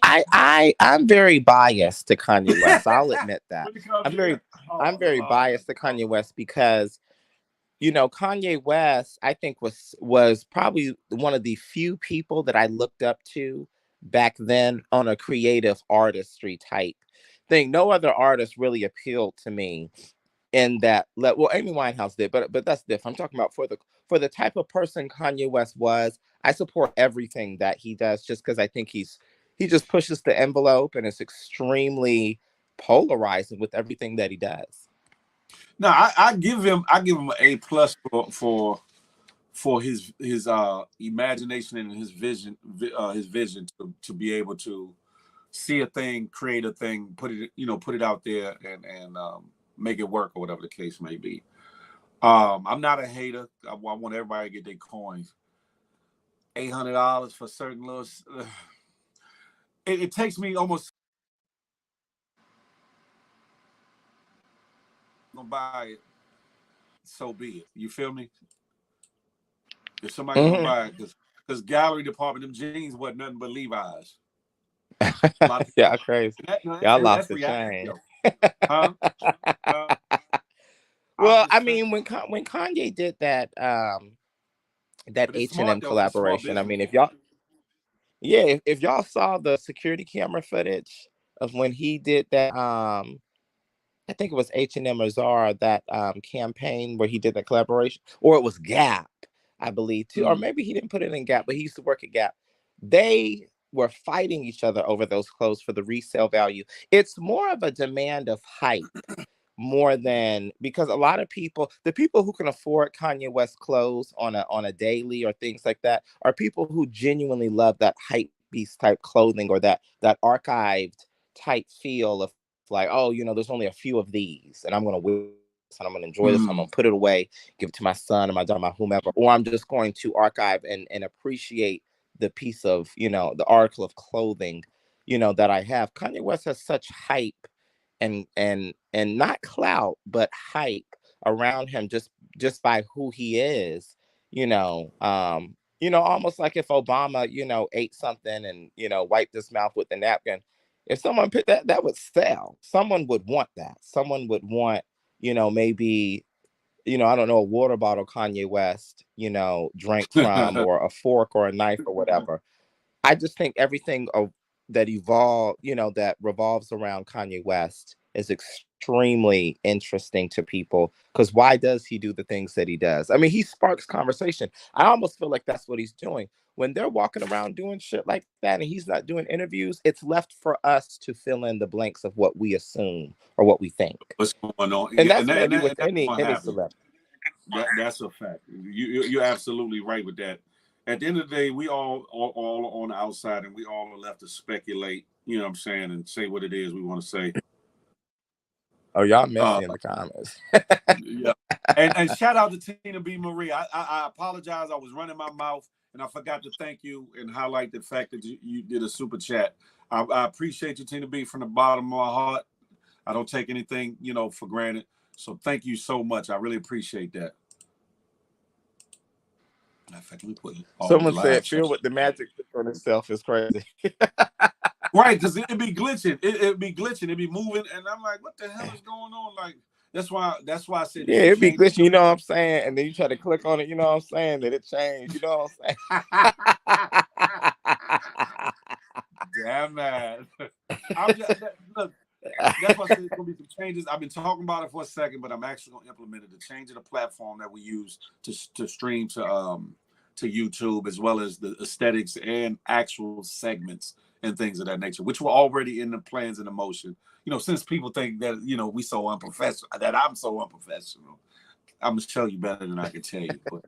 I'm very biased to Kanye West. I'll admit that. when it comes I'm to very that. Oh I'm very Lord. biased to Kanye West because Kanye West, I think was probably one of the few people that I looked up to back then on a creative artistry type thing. No other artist really appealed to me in that. Well, Amy Winehouse did, but that's different. I'm talking about for the type of person Kanye West was. I support everything that he does just because I think he just pushes the envelope and is extremely polarizing with everything that he does. No, I give him an A+ for his imagination and his vision to be able to see a thing, create a thing, put it out there and make it work or whatever the case may be. I'm not a hater. I want everybody to get their coins. $800 for certain little. It takes me almost gonna buy it. So be it. You feel me? If somebody gonna Hmm. buy it, because gallery department, them jeans wasn't nothing but Levi's. A lot of people. Yeah, crazy. Y'all lost That's the reality, chain. though. Huh? Uh, I'm Well, I just saying. mean, when Kanye did that But it's H&M smart though. It's smart collaboration, I business. mean, if y'all saw the security camera footage of when he did that, I think it was H&M or Zara, that campaign where he did that collaboration, or it was Gap, I believe too, or Mm. maybe he didn't put it in Gap, but he used to work at Gap. They were fighting each other over those clothes for the resale value. It's more of a demand of hype more than, because a lot of people, the people who can afford Kanye West clothes on a daily or things like that, are people who genuinely love that hype beast type clothing, or that archived type feel of like, oh, there's only a few of these, and I'm gonna wear this, and I'm gonna enjoy this, I'm Mm. gonna put it away, give it to my son or my daughter, my whomever, or I'm just going to archive and appreciate the piece of, the article of clothing, that I have. Kanye West has such hype and not clout but hype around him, just by who he is, almost like if Obama, ate something and wiped his mouth with the napkin. If someone put that would sell. Someone would want that. Someone would want, maybe, I don't know, a water bottle Kanye West, drank from, or a fork or a knife or whatever. I just think everything that revolves around Kanye West is extremely interesting to people. Because why does he do the things that he does? I mean, he sparks conversation. I almost feel like that's what he's doing. When they're walking around doing shit like that and he's not doing interviews, it's left for us to fill in the blanks of what we assume or what we think. What's going on? And Yeah, that's maybe with that's any what any happened. celebrity. That's a fact. You're absolutely right with that. At the end of the day, we all on the outside, and we all are left to speculate. You know what I'm saying, and say what it is we want to say. Oh, y'all Uh, messy in the comments. yeah. And shout out to Tina B. Marie. I apologize. I was running my mouth and I forgot to thank you and highlight the fact that you did a super chat. I appreciate you, Tina B, from the bottom of my heart. I don't take anything, for granted. So thank you so much. I really appreciate that. In fact, let me put all these Someone said, live "Feel chats. what the magic on itself is crazy." Right, because it'd be glitching. It'd be glitching. It'd be moving, and I'm like, "What the hell is going on?" Like that's why I said they Yeah, should it'd be change it glitching, to. you know what I'm saying? And then you try to click on it, you know what I'm saying? That it changed, you know what I'm saying? Damn man. Look. That's why I said there's gonna be some changes. I've been talking about it for a second, but I'm actually gonna implement it. The change of the platform that we use to stream to YouTube, as well as the aesthetics and actual segments and things of that nature, which were already in the plans and the motion. Since people think that we so unprofessional, that I'm so unprofessional, I'm gonna tell you better than I can tell you. But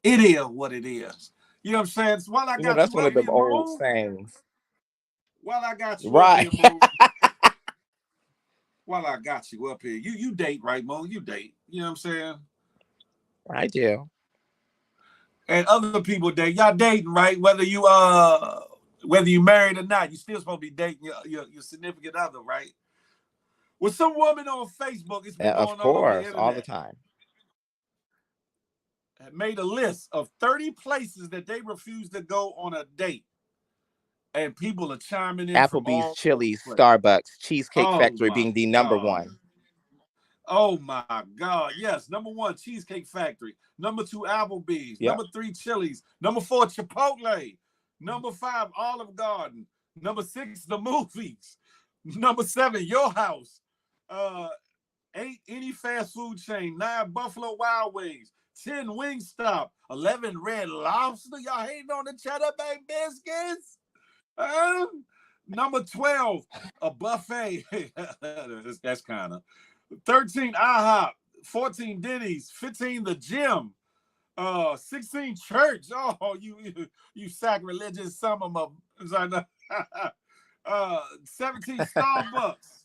it is what it is. You know what I'm saying? So while I got That's you one of up them here, old Moon. sayings. While I got you up Right. here, Moon. While I got you up here, you date, right, Mo? You date. You know what I'm saying? I do. And other people date. Y'all dating, right? Whether you married or not, you still supposed to be dating your significant other, right? With some woman on Facebook, it's been Of going all over the course, all the internet, time. made a list of 30 places that they refuse to go on a date. And people are chiming in from Applebee's, all over Chili's, the place. Starbucks, Cheesecake Oh Factory my being the number God. one. Oh my God. Yes. Number 1, Cheesecake Factory. Number 2, Applebee's. Yep. Number 3, Chili's. Number 4, Chipotle. Number 5, Olive Garden. Number 6, the movies. Number 7, Your House. 8, any fast food chain. 9, Buffalo Wild Wings. 10, Wingstop. 11, Red Lobster. Y'all hating on the Cheddar Bay biscuits? Number 12, a buffet. That's kind of. 13, IHOP. 14, Denny's. 15, the gym. 16, church. Oh, you sacrilegious some of them. 17, Starbucks.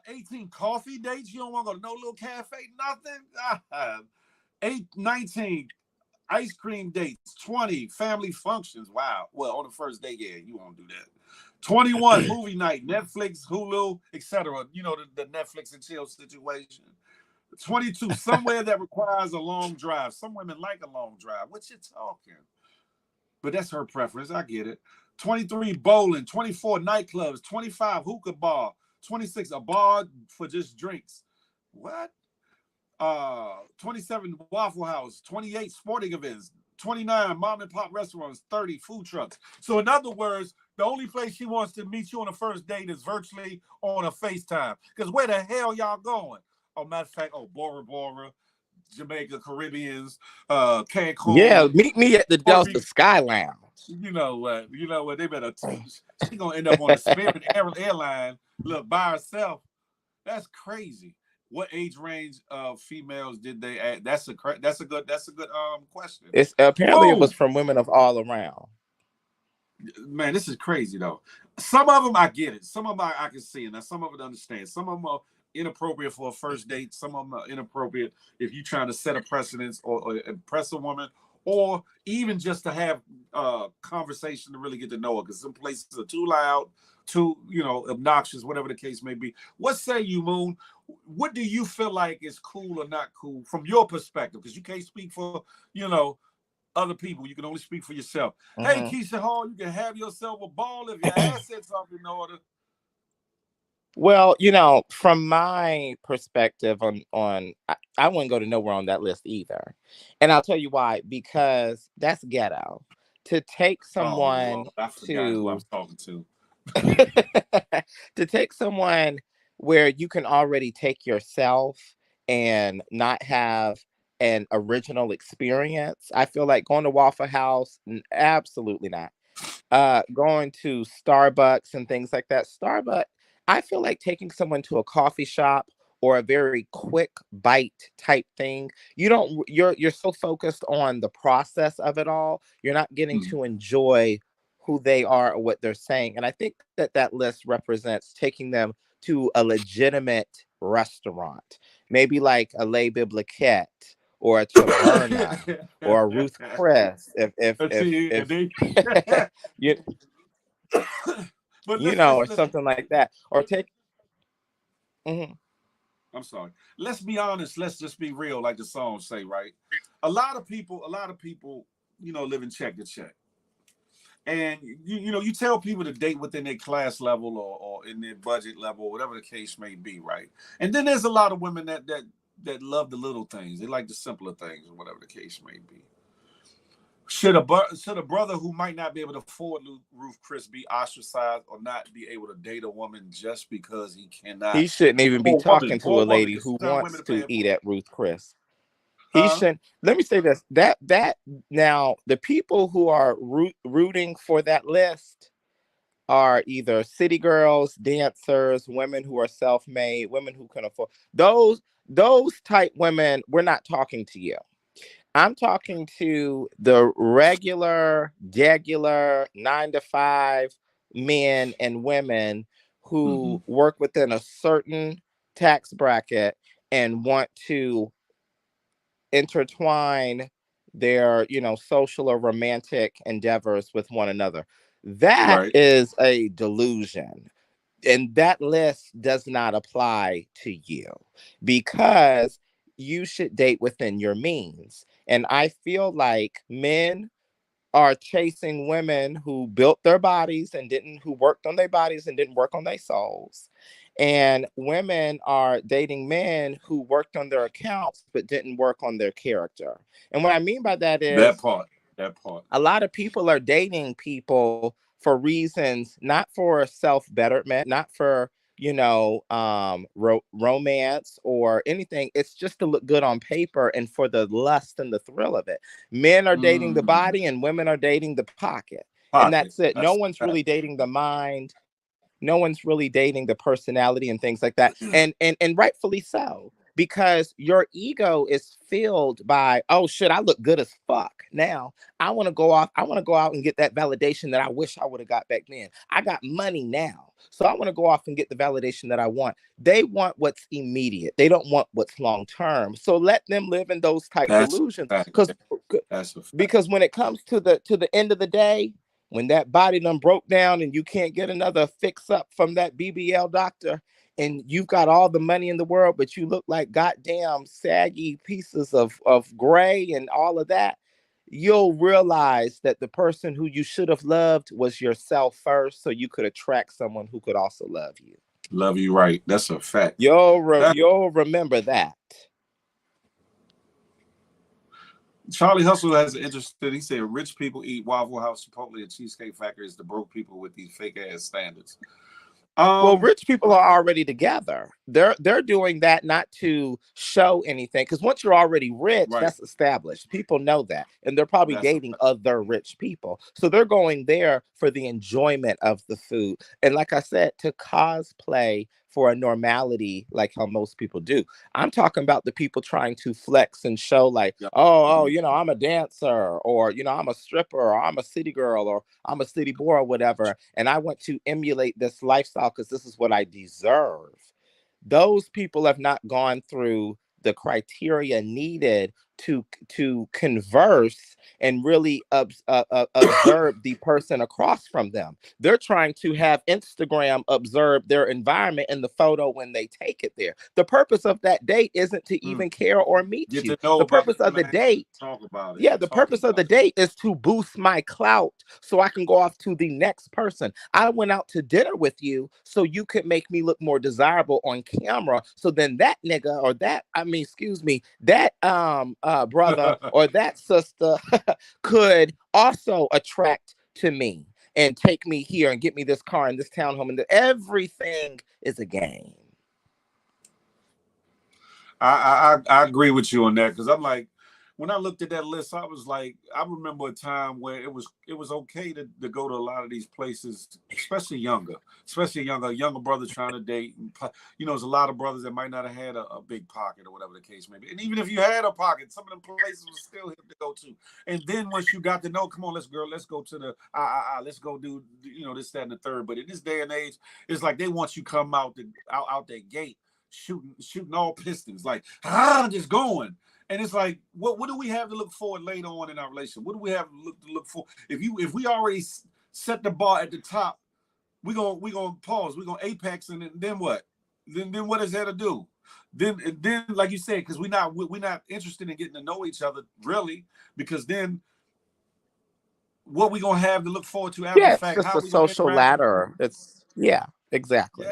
18, coffee dates. You don't want to go to no little cafe, nothing. 19, ice cream dates. 20, family functions. Wow. Well, on the first day, yeah, you won't do that. 21, movie night, Netflix, Hulu, etc. The Netflix and chill situation. 22, somewhere that requires a long drive. Some women like a long drive. What you talking? But that's her preference. I get it. 23, bowling. 24, nightclubs. 25, hookah bar. 26, a bar for just drinks. What? 27, Waffle House. 28, sporting events. 29, mom and pop restaurants. 30, food trucks. So in other words, the only place she wants to meet you on a first date is virtually on a FaceTime. Because where the hell y'all going? Oh, matter of fact, Bora Bora, Jamaica, Caribbeans, Cancun. Yeah, meet me at the Delta Sky Lounge. You know what? They better. She gonna end up on a Spirit airline. Look, by herself. That's crazy. What age range of females did they add? That's a good question. It's apparently it was from women of all around. Man, this is crazy though. Some of them I get it. Some of them I can see, and some of it understand. Some of them are inappropriate for a first date. Some of them are inappropriate if you're trying to set a precedence or impress a woman, or even just to have a conversation to really get to know her. Because some places are too loud, too obnoxious, whatever the case may be. What say you, Moon? What do you feel like is cool or not cool from your perspective? Because you can't speak for other people. You can only speak for yourself. Hey, Keisha Hall, you can have yourself a ball if your assets are in order. Well, from my perspective I wouldn't go to nowhere on that list either. And I'll tell you why, because that's ghetto. To take someone I forgot who I was talking to. To take someone where you can already take yourself and not have an original experience. I feel like going to Waffle House, absolutely not. Going to Starbucks and things like that. I feel like taking someone to a coffee shop or a very quick bite type thing. You're so focused on the process of it all. You're not getting to enjoy who they are or what they're saying. And I think that list represents taking them to a legitimate restaurant, maybe like a Le Bibliquette or a Taverna or a Ruth Chris, See, and if they, you but you let's know, let's or let's. something like that, or take. Mhm. I'm sorry. Let's be honest. Let's just be real, like the song say, right? A lot of people, live in check to check. And you tell people to date within their class level or in their budget level, whatever the case may be, right? And then there's a lot of women that love the little things. They like the simpler things, or whatever the case may be. Should a brother who might not be able to afford Ruth Chris be ostracized or not be able to date a woman just because he cannot, He shouldn't even be talking to or a woman, lady because who sometimes women wants are to paying eat for it, at Ruth Chris. He huh? shouldn't. Let me say this: that now the people who are rooting for that list are either city girls, dancers, women who are self-made, women who can afford those type women. We're not talking to you. I'm talking to the regular 9 to 5 men and women Mm-hmm. who work within a certain tax bracket and want to intertwine their, social or romantic endeavors with one another. That Right. is a delusion. And that list does not apply to you because you should date within your means. And I feel like men are chasing women who built their bodies and didn't, who worked on their bodies and didn't work on their souls. And women are dating men who worked on their accounts but didn't work on their character. And what I mean by that That is part. That part. a lot of people are dating people for reasons, not for self-betterment, not for, romance or anything. It's just to look good on paper and for the lust and the thrill of it. Men are dating the Mm. body and women are dating the pocket. And Pocket. that's it. No That's one's a fact. really dating the mind. No one's really dating the personality and things like that. And rightfully so, because your ego is filled by, oh shit, I look good as fuck now. I want to go out and get that validation that I wish I would have got back then. I got money now, so I want to go off and get the validation that I want. They want what's immediate. They don't want what's long term. So let them live in those type That's delusions. a fact. That's a fact. Because when it comes to the end of the day, when that body done broke down and you can't get another fix up from that BBL doctor, and you've got all the money in the world, but you look like goddamn saggy pieces of gray and all of that, you'll realize that the person who you should have loved was yourself first, so you could attract someone who could also love you. Love you right. That's a fact. That You'll remember that. Charlie Hustle has an interesting. He said rich people eat Waffle House, Chipotle, and Cheesecake Factory is the broke people with these fake ass standards. Well, Um, rich people are already together. They're doing that not to show anything, because once you're already rich, right. that's established. People know that, and they're probably That's a dating other rich people. So they're going there for the enjoyment of the food, and like I said, to cosplay for a normality, like how most people do. I'm talking about the people trying to flex and show, like, yeah. oh, I'm a dancer, or I'm a stripper, or I'm a city girl, or I'm a city boy, or whatever, and I want to emulate this lifestyle because this is what I deserve. Those people have not gone through the criteria needed to converse and really observe the person across from them. They're trying to have Instagram observe their environment in the photo when they take it there. The purpose of that date isn't to Mm. even care or meet Get you. to know The about purpose the of the man. date, Talk about it. yeah, the Talk purpose of the about it. date is to boost my clout so I can go off to the next person. I went out to dinner with you so you could make me look more desirable on camera. So then that nigga, or that, I mean, excuse me, that brother or that sister could also attract to me and take me here and get me this car and this townhome, and everything is a game. I agree with you on that, because I'm like, when I looked at that list, I was like, I remember a time where it was okay to go to a lot of these places, especially younger brothers trying to date. And, there's a lot of brothers that might not have had a big pocket or whatever the case may be. And even if you had a pocket, some of them places were still hip to go to. And then once you got to know, come on, let's go to the let's go do this, that, and the third. But in this day and age, it's like they want you come out that gate shooting all pistons, like just going. And it's like, what do we have to look forward later on in our relationship? What do we have to look for? If we already set the bar at the top, we gonna pause, we gonna apex, and then what? Then what is there to do? Then like you said, because we're not interested in getting to know each other really, because then what we gonna have to look forward to after the fact? It's just How a we gonna social interact? ladder. Exactly.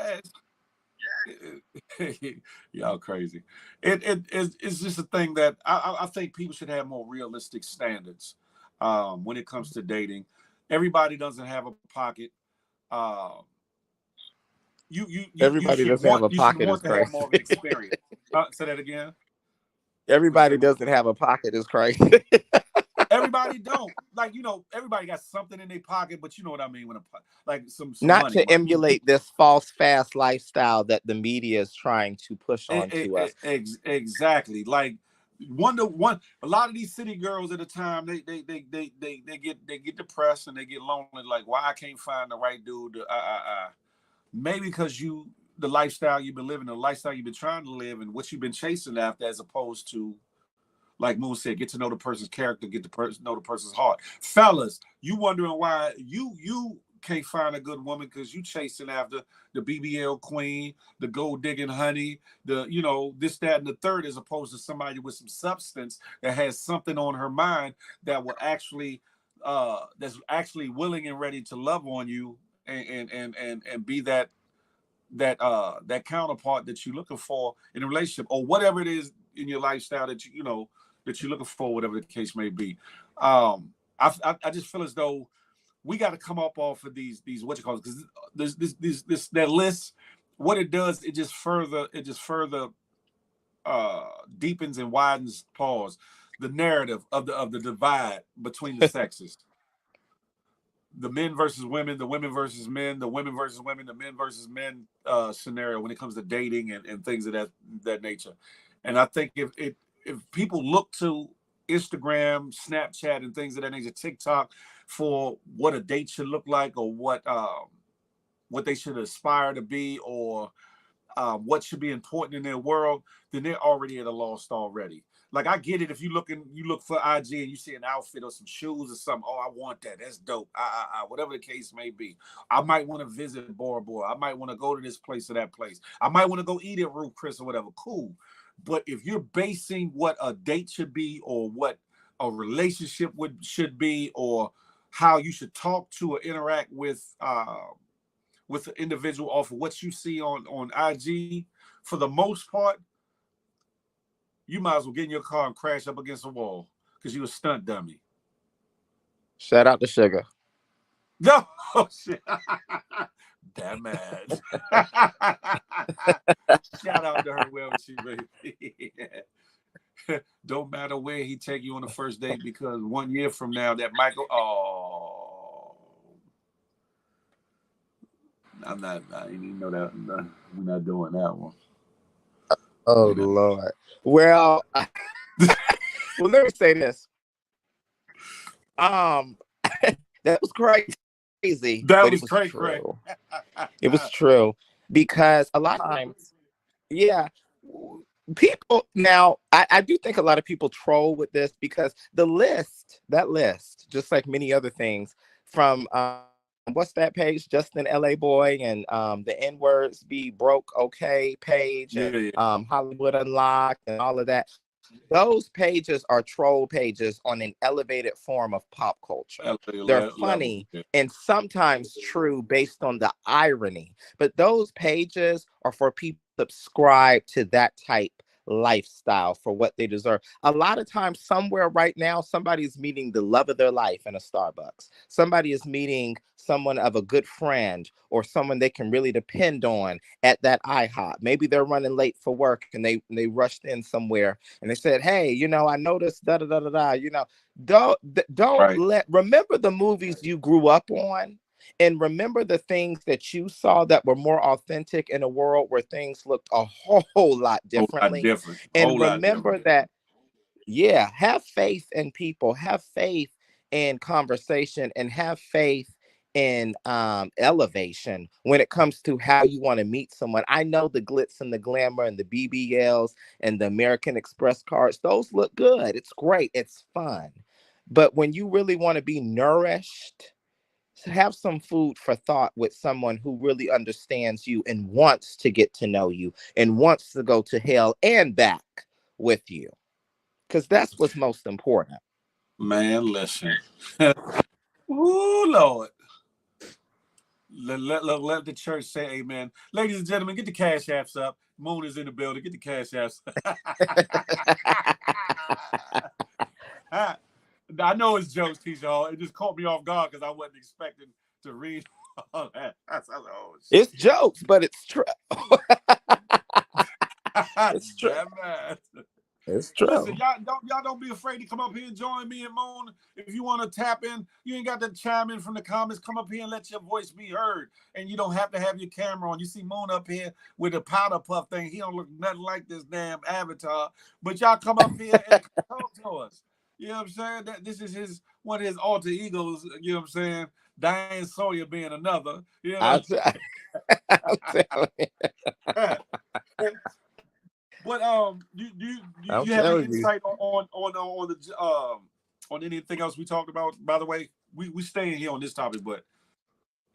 Y'all crazy. It's just a thing that I think people should have more realistic standards when it comes to dating. Everybody doesn't have a pocket. Everybody doesn't have a pocket is to have crazy. more of an experience. Say that again. Everybody doesn't have a pocket is crazy. Everybody don't, like, everybody got something in their pocket, but you know what I mean when like some Not money, to emulate this false fast lifestyle that the media is trying to push onto us. Exactly. Like a lot of these city girls at the time, they get depressed and they get lonely, like, why I can't find the right dude to maybe because the lifestyle you've been living, the lifestyle you've been trying to live, and what you've been chasing after, as opposed to, like Moon said, get to know the person's character, get to know the person's heart. Fellas, you wondering why you can't find a good woman because you chasing after the BBL queen, the gold digging honey, this, that, and the third, as opposed to somebody with some substance that has something on her mind that will actually that's actually willing and ready to love on you and be that counterpart that you're looking for in a relationship, or whatever it is in your lifestyle that that you're looking for, whatever the case may be. I just feel as though we got to come up off of these what you call it, because this that list, what it does, it just further deepens and widens the narrative of the divide between the sexes. The men versus women, the women versus men, the women versus women, the men versus men scenario when it comes to dating and things of that nature. And I think if people look to Instagram, Snapchat, and things of that nature, TikTok, for what a date should look like, or what they should aspire to be, or what should be important in their world, then they're already at a lost already. Like, I get it if you look for IG and you see an outfit or some shoes or something. Oh, I want that. That's dope. Whatever the case may be. I might want to visit Bora Bora. I might want to go to this place or that place. I might want to go eat at Ruth Chris or whatever. Cool. But if you're basing what a date should be, or what a relationship should be, or how you should talk to or interact with the individual off of what you see on IG, for the most part, you might as well get in your car and crash up against a wall because you a stunt dummy. Shout out to Sugar. No, oh, shit. Damn mad. Shout out to her wherever she be. Don't matter where he take you on the first date, because 1 year from now that Michael. Oh, I didn't even know that. We're not doing that one. Oh, Lord. Well, let me say this. That was crazy. That but was it was crazy. True. It was true, because a lot of times, people now, I do think a lot of people troll with this, because that list, just like many other things, from what's that page, Justin LA Boy, and the N-words be broke okay page, and Hollywood Unlocked, and all of that. Those pages are troll pages on an elevated form of pop culture. They're funny and sometimes true based on the irony, but those pages are for people to subscribe to that type lifestyle for what they deserve. A lot of times, somewhere right now, somebody's meeting the love of their life in a Starbucks. Somebody is meeting someone of a good friend or someone they can really depend on at that IHOP. Maybe they're running late for work and they rushed in somewhere and they said, "Hey, I noticed da da da da da." Don't Right. remember the movies you grew up on, and remember the things that you saw that were more authentic in a world where things looked a whole lot Whole lot differently. different. And Whole lot remember different. that, yeah, have faith in people, have faith in conversation, and have faith in elevation when it comes to how you want to meet someone. I know the glitz and the glamour and the BBLs and the American Express cards, those look good. It's great. It's fun. But when you really want to be nourished, have some food for thought with someone who really understands you and wants to get to know you and wants to go to hell and back with you, because that's what's most important. Man, listen. Ooh, Lord. Let the church say amen. Ladies and gentlemen, get the cash apps up. Moon is in the building. Get the cash apps. I know it's jokes, T-Shaw. It just caught me off guard because I wasn't expecting to read all that. Oh, It's jokes, but it's true. It's true. Damn it. It's true. Listen, y'all don't be afraid to come up here and join me and Moon. If you want to tap in, you ain't got to chime in from the comments. Come up here and let your voice be heard. And you don't have to have your camera on. You see Moon up here with a powder puff thing. He don't look nothing like this damn avatar. But y'all come up here and talk to us. You know what I'm saying? This is one of his alter egos. You know what I'm saying? Diane Sawyer being another. You know. I'll tell you. But do I'm you have any telling you. insight on anything else we talked about? By the way, we staying here on this topic, but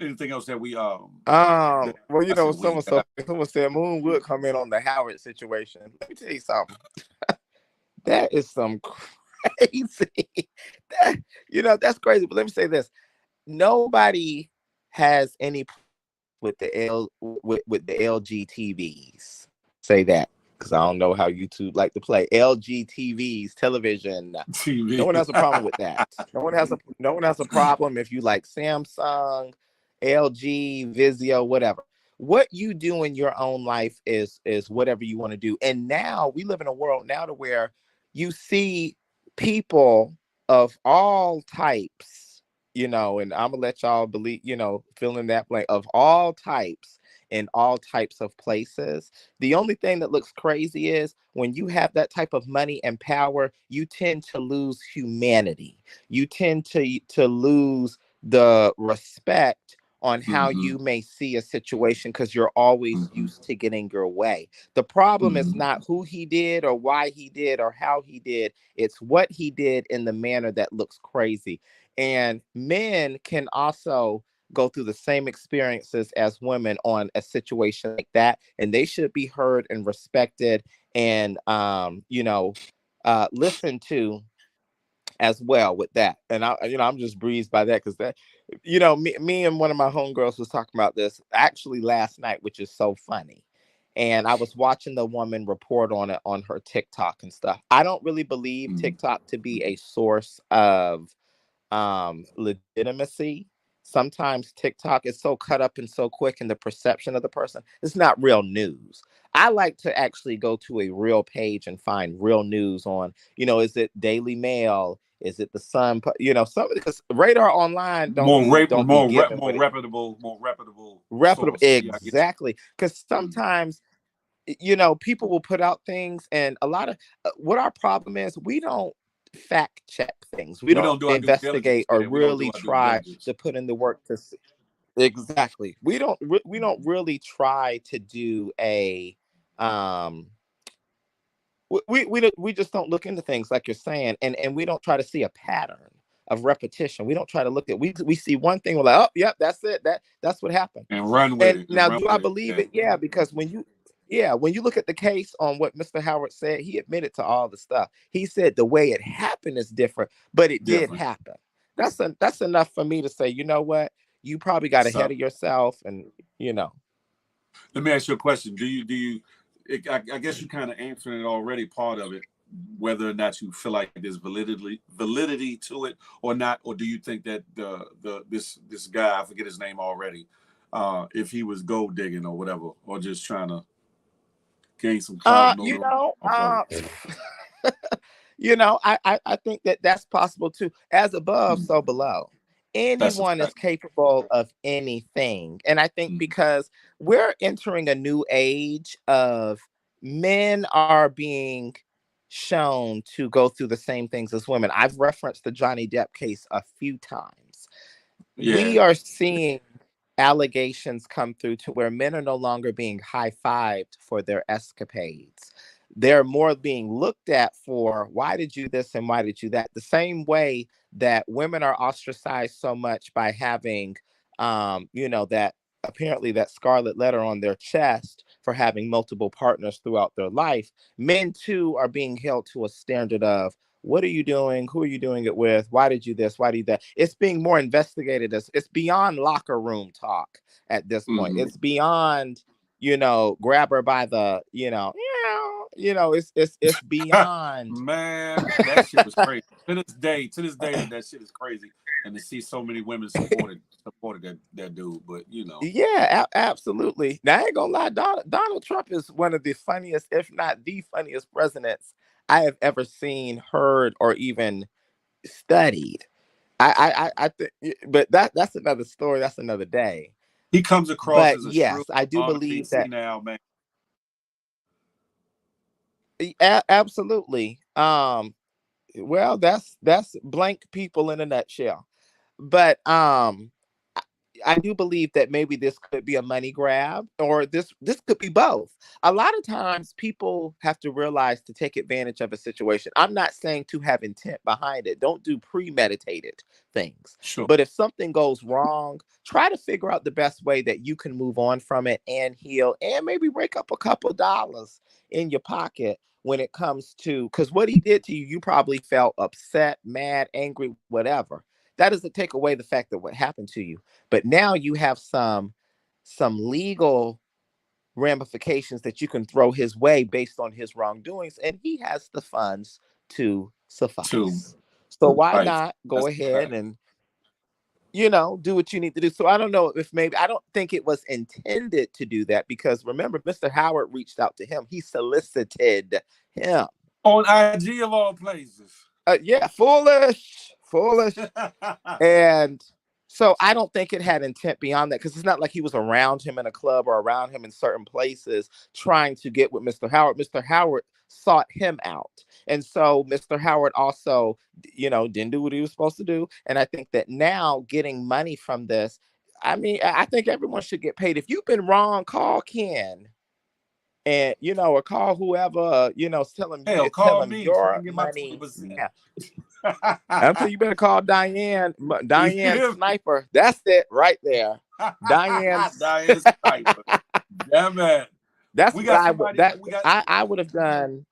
anything else that we well, someone said Moon would come in on the Howard situation. Let me tell you something. That is some crazy. That's crazy. But let me say this: nobody has any with the LG TVs. Say that, because I don't know how YouTube like to play LG TVs, television. TV. No one has a problem with that. No one has a problem if you like Samsung, LG, Vizio, whatever. What you do in your own life is whatever you want to do. And now we live in a world now to where you see people of all types, and I'm gonna let y'all believe, fill in that blank, of all types in all types of places. The only thing that looks crazy is when you have that type of money and power, you tend to lose humanity. You tend to lose the respect on how you may see a situation because you're always used to getting your way. The problem is not who he did or why he did or how he did. It's what he did in the manner that looks crazy. And men can also go through the same experiences as women on a situation like that, and they should be heard and respected and listened to as well with that. And I'm just breezed by that because that, me and one of my homegirls was talking about this actually last night, which is so funny. And I was watching the woman report on it on her TikTok and stuff. I don't really believe TikTok to be a source of legitimacy. Sometimes TikTok is so cut up and so quick in the perception of the person, it's not real news. I like to actually go to a real page and find real news on, is it Daily Mail? Is it the Sun? Some because Radar Online don't be given what it reputable reputable. source. Yeah, I get Exactly. Because sometimes people will put out things, and a lot of what our problem is, we don't fact check things. We We don't don't do our due diligence. investigate or Yeah, we don't do really our due try diligence. to put in the work to see. Exactly. We don't really try to do a um we just don't look into things like you're saying, and we don't try to see a pattern of repetition. We don't try to look at we see one thing, we're like, oh yep, that's it, that's what happened. And run with And it. And now, run do I with it. believe Yeah. it? Yeah, because when you look at the case on what Mr. Howard said, he admitted to all the stuff. He said the way it happened is different, but it did Different. happen. That's enough for me to say, you know what? You probably got ahead So of yourself, and let me ask you a question. Do you I guess you kind of answered it already. Part of it, whether or not you feel like there's validity to it or not, or do you think that this guy, I forget his name already, if he was gold digging or whatever, or just trying to gain some clout You notoriety know, off of it? I think that that's possible too. As above, Mm, so below. that's a Anyone is fact. capable of anything. And I think Mm, because we're entering a new age of men are being shown to go through the same things as women. I've referenced the Johnny Depp case a few times. yeah. We are seeing allegations come through to where men are no longer being high-fived for their escapades. They're more being looked at for why did you this and why did you that? The same way that women are ostracized so much by having that apparently that scarlet letter on their chest for having multiple partners throughout their life. Men too are being held to a standard of what are you doing? Who are you doing it with? Why did you this? Why did you that? It's being more investigated as it's beyond locker room talk at this point. Hmm. It's beyond, grab her by the, it's beyond. Man, that shit was crazy. To this day, that shit is crazy. And to see so many women supported that dude, but Yeah, absolutely. Now I ain't gonna lie, Donald Trump is one of the funniest, if not the funniest presidents I have ever seen, heard, or even studied. I think, but that's another story. That's another day. he comes across But as a yes, shrewd, I do honestly believe that senile man. absolutely. Well, that's blank people in a nutshell. But I I do believe that maybe this could be a money grab, or this could be both. A lot of times people have to realize to take advantage of a situation. I'm not saying to have intent behind it. Don't do premeditated things. Sure. But if something goes wrong, try to figure out the best way that you can move on from it and heal and maybe rake up a couple dollars in your pocket when it comes to, because what he did to you, you probably felt upset, mad, angry, whatever. That doesn't take away the fact that what happened to you, but now you have some legal ramifications that you can throw his way based on his wrongdoings, and he has the funds to Too. suffice. So why Right. not go That's a ahead fact. and do what you need to do. So I don't know if maybe I don't think it was intended to do that, because remember, Mr. Howard reached out to him. He solicited him. On IG of all places. Yeah, foolish. And so I don't think it had intent beyond that, because it's not like he was around him in a club or around him in certain places trying to get with Mr. Howard. Mr. Howard sought him out. And so Mr. Howard also, didn't do what he was supposed to do. And I think that now getting money from this, I mean, I think everyone should get paid. If you've been wrong, call Ken and, or call whoever, Hell, tell call him me so I your can get my money. 20%. Yeah. I'm saying you better call Diane, You Diane hear me? Sniper. That's it right there. Diane's. Diane Sniper. Damn it. That's We what got I would. somebody. That We got. I would have done.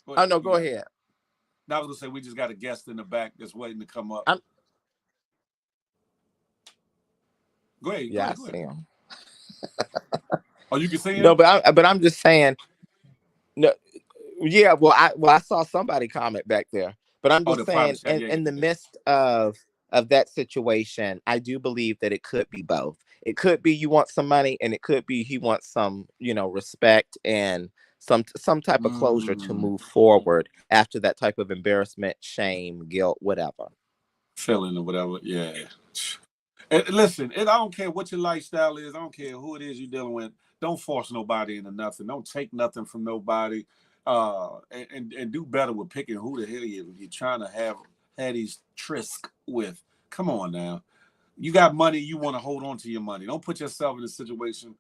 Go Oh ahead. no, You go got it. ahead. Now I was gonna say we just got a guest in the back that's waiting to come up. I'm. Go ahead. Go Yeah, I ahead. Go see ahead. him. Oh, you can see No, him. but I'm just saying. No, yeah. Well, I saw somebody comment back there, but I'm Oh, just the private saying, chat. in Yeah, in the yeah, midst of that situation, I do believe that it could be both. It could be you want some money, and it could be he wants some, respect and some yeah. type of closure to move forward after that type of embarrassment, shame, guilt, whatever. Feeling or whatever. Yeah. And listen, I don't care what your lifestyle is. I don't care who it is you're dealing with. Don't force nobody into nothing. Don't take nothing from nobody. And do better with picking who the hell you're trying to have these trysts with. Come on now. You got money. You want to hold on to your money. Don't put yourself in a situation,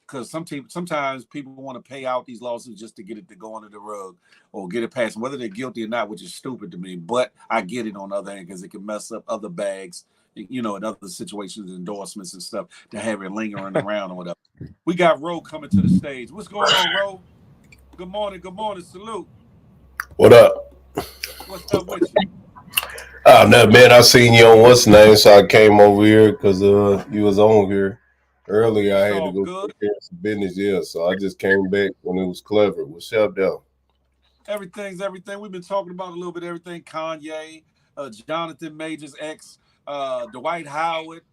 because sometimes people want to pay out these lawsuits just to get it to go under the rug or get it passed, whether they're guilty or not, which is stupid to me. But I get it on the other hand, because it can mess up other bags, in other situations, endorsements and stuff, to have it lingering around or whatever. We got Ro coming to the stage. What's going on, Ro? Good morning. Good morning. Salute. What up? What's up with you? Oh no, man! I seen you on what's name, so I came over here because you was on here. Earlier, I It's had to all go good. take care of some business, yeah. So I just came back when it was clever. What's up, though? Everything's everything. We've been talking about a little bit of everything. Kanye, Jonathan Major's ex, Dwight Howard.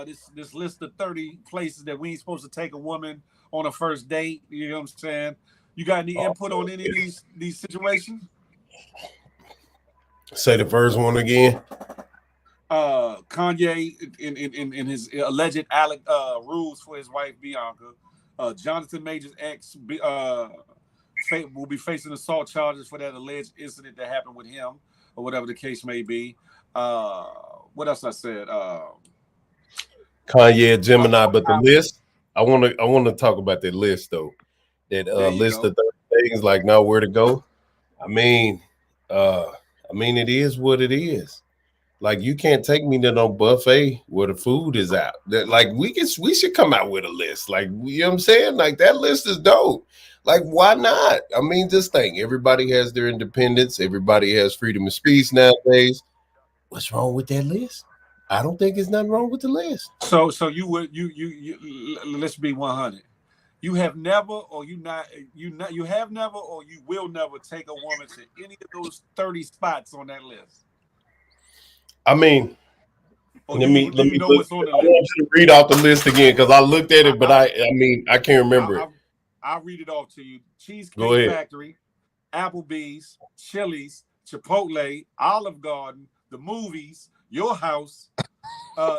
This list of 30 places that we ain't supposed to take a woman on a first date. You know what I'm saying? You got any Oh, input on any of these situations? say the first one again. Kanye in his alleged rules for his wife Bianca. Jonathan Major's ex will be facing assault charges for that alleged incident that happened with him, or whatever the case may be. What else I said? Kanye, Gemini, but the Howard. list. I want to talk about that list though. That There you list go. of 30 things, like now where to go. I mean, it is what it is. Like you can't take me to no buffet where the food is out. That like we should come out with a list. Like you know what I'm saying? Like that list is dope. Like why not? I mean, just think. Everybody has their independence. Everybody has freedom of speech nowadays. What's wrong with that list? I don't think there's nothing wrong with the list. So you would let's be 100. You have never, or you have never, or you will never take a woman to any of those 30 spots on that list. I mean, Or let do me you know look. what's on the I list? want you to read off the list again because I looked at it, but I can't remember it. I'll read it off to you. Go Cheesecake ahead. Factory, Applebee's, Chili's, Chipotle, Olive Garden, the movies, your house,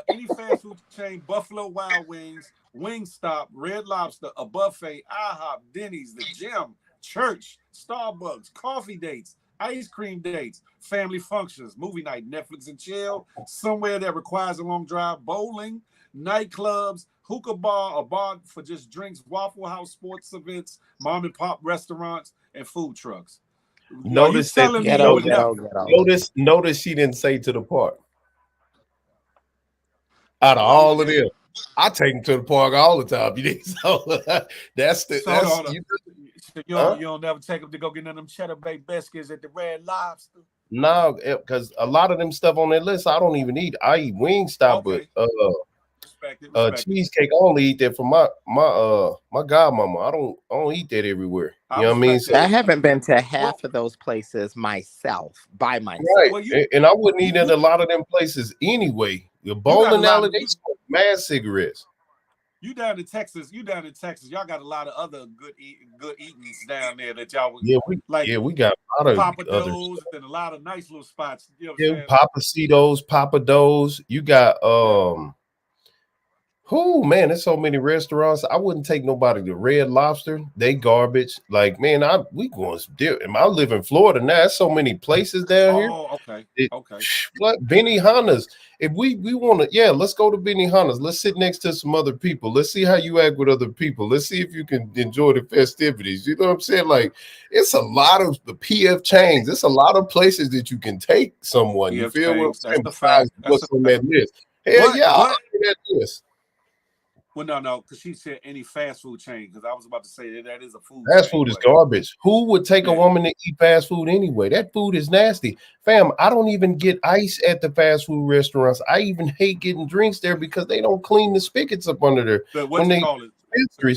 any fast food chain, Buffalo Wild Wings, Wingstop, Red Lobster, a buffet, IHOP, Denny's, the gym, church, Starbucks, coffee dates, ice cream dates, family functions, movie night, Netflix and chill, somewhere that requires a long drive, bowling, nightclubs, hookah bar, a bar for just drinks, Waffle House, sports events, mom and pop restaurants, and food trucks. Notice that. Telling me you would never? Notice she didn't say to the park. Out of Well, all of them, I take them to the park all the time. You think so? That's hold on. You You don't never take them to go get none of them cheddar bay biscuits at the Red Lobster. no, because a lot of them stuff on that list I don't even eat. I eat Wingstop, Okay. but Respect cheesecake. I only eat that for my godmama. I don't eat that everywhere. You know what I mean? So, I haven't been to half of those places myself, by myself. right, Well, and I wouldn't eat at a lot of them places anyway. The bowling alley, they smoke mad cigarettes. You down in Texas? Y'all got a lot of other good eatings down there that y'all would we got a lot of Papa others. Do's and a lot of nice little spots. You know what I'm saying? Papacitos, Papa Do's. You got who man, there's so many restaurants. I wouldn't take nobody to Red Lobster. They garbage. Like, man, we going I live in Florida now. There's so many places down here. Oh, okay. Okay. What Benihana's? If we want to, let's go to Benihana's. Let's sit next to some other people. Let's see how you act with other people. Let's see if you can enjoy the festivities. You know what I'm saying? Like, it's a lot of the PF chains. It's a lot of places that you can take someone. You feel what I'm saying? Besides what's on that list. Hell yeah, I'll do that list. Well, no, because she said any fast food chain. Because I was about to say that is a food. Fast food is garbage. Who would take a woman to eat fast food anyway? That food is nasty. Fam, I don't even get ice at the fast food restaurants. I even hate getting drinks there because they don't clean the spigots up under there. What you call it?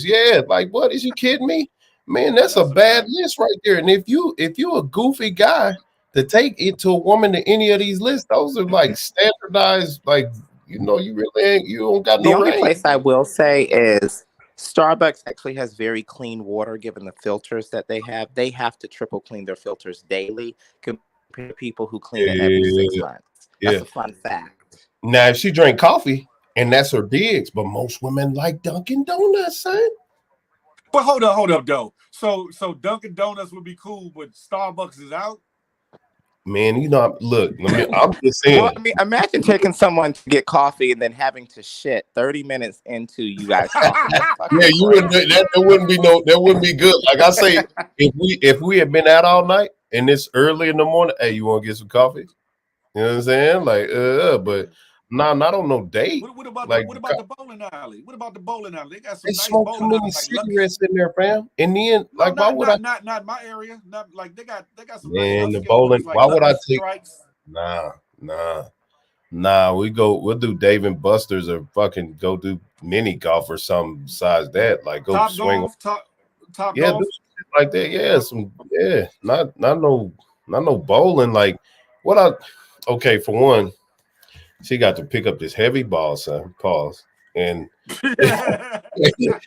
Yeah, like what? Is you kidding me? Man, that's a bad list right there. And if you're a goofy guy to take it to a woman to any of these lists, those are like standardized, like you don't got no. The only place I will say is Starbucks actually has very clean water given the filters that they have. They have to triple clean their filters daily compared to people who clean it every 6 months. That's a fun fact. Now, if she drank coffee and that's her digs, but most women like Dunkin' Donuts, son. But hold up, though. So Dunkin' Donuts would be cool, but Starbucks is out. Man, look, I'm just saying. Well, I mean, imagine taking someone to get coffee and then having to shit 30 minutes into you guys talking. You wouldn't. That wouldn't be good. Like I say, if we had been out all night and it's early in the morning, hey, you want to get some coffee? You know what I'm saying? Like, but not on no date. What about the bowling alley? What about the bowling alley? They got some nice smoke too many cigarettes in there, fam. And then, why would I? Not my area. Not like they got some. Man, nice the bowling. Why would I take? Strikes. Nah. Nah, we'll do Dave and Buster's or fucking go do mini golf or something besides that. Like go Top swing. golf, top Yeah, do golf. shit like that. Yeah, not no bowling. Like what I okay, for one, she got to pick up this heavy ball, son. Pause. And like yeah,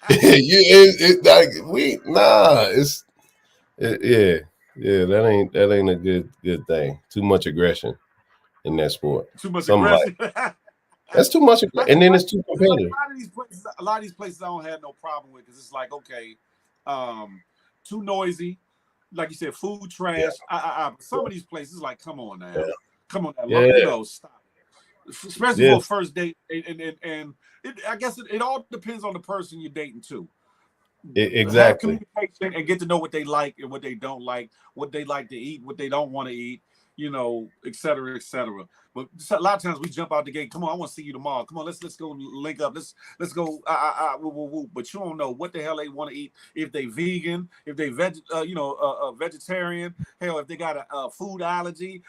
that ain't a good thing. Too much aggression in that sport. Too much Something like aggression. that's too much, and then it's too It's like competitive. a lot of these places I don't have no problem with because it's like okay, too noisy, like you said, food trash. Some of these places like come on now, Yeah, you know, stop. Especially yeah, for a first date, and I guess it all depends on the person you're dating too. Have exactly. communication and get to know what they like and what they don't like, what they like to eat, what they don't want to eat, you know, et cetera, et cetera. But a lot of times we jump out the gate. Come on, I want to see you tomorrow. Come on, let's go link up. Let's go. Woo, woo, woo. But you don't know what the hell they want to eat. If they vegan, if they vegetarian. Hell, if they got a food allergy.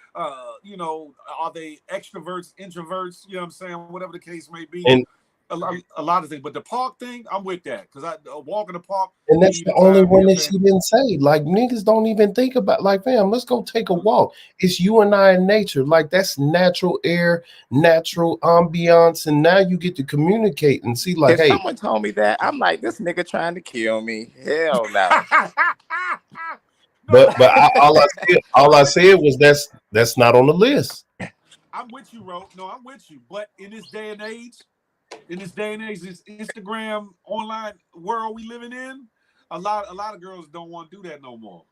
You know, are they extroverts, introverts? You know what I'm saying? Whatever the case may be. And A lot of things, but the park thing, I'm with that because I walk in the park. that's the only one that she didn't say. Like niggas don't even think about like, fam, let's go take a walk. It's you and I in nature. Like that's natural air, natural ambiance, and now you get to communicate and see like, If hey, someone told me that, I'm like, this nigga trying to kill me. Hell no. but all I said was that's not on the list. I'm with you, Ro. No, I'm with you. But in this day and age, this Instagram online world we living in, a lot of girls don't want to do that no more.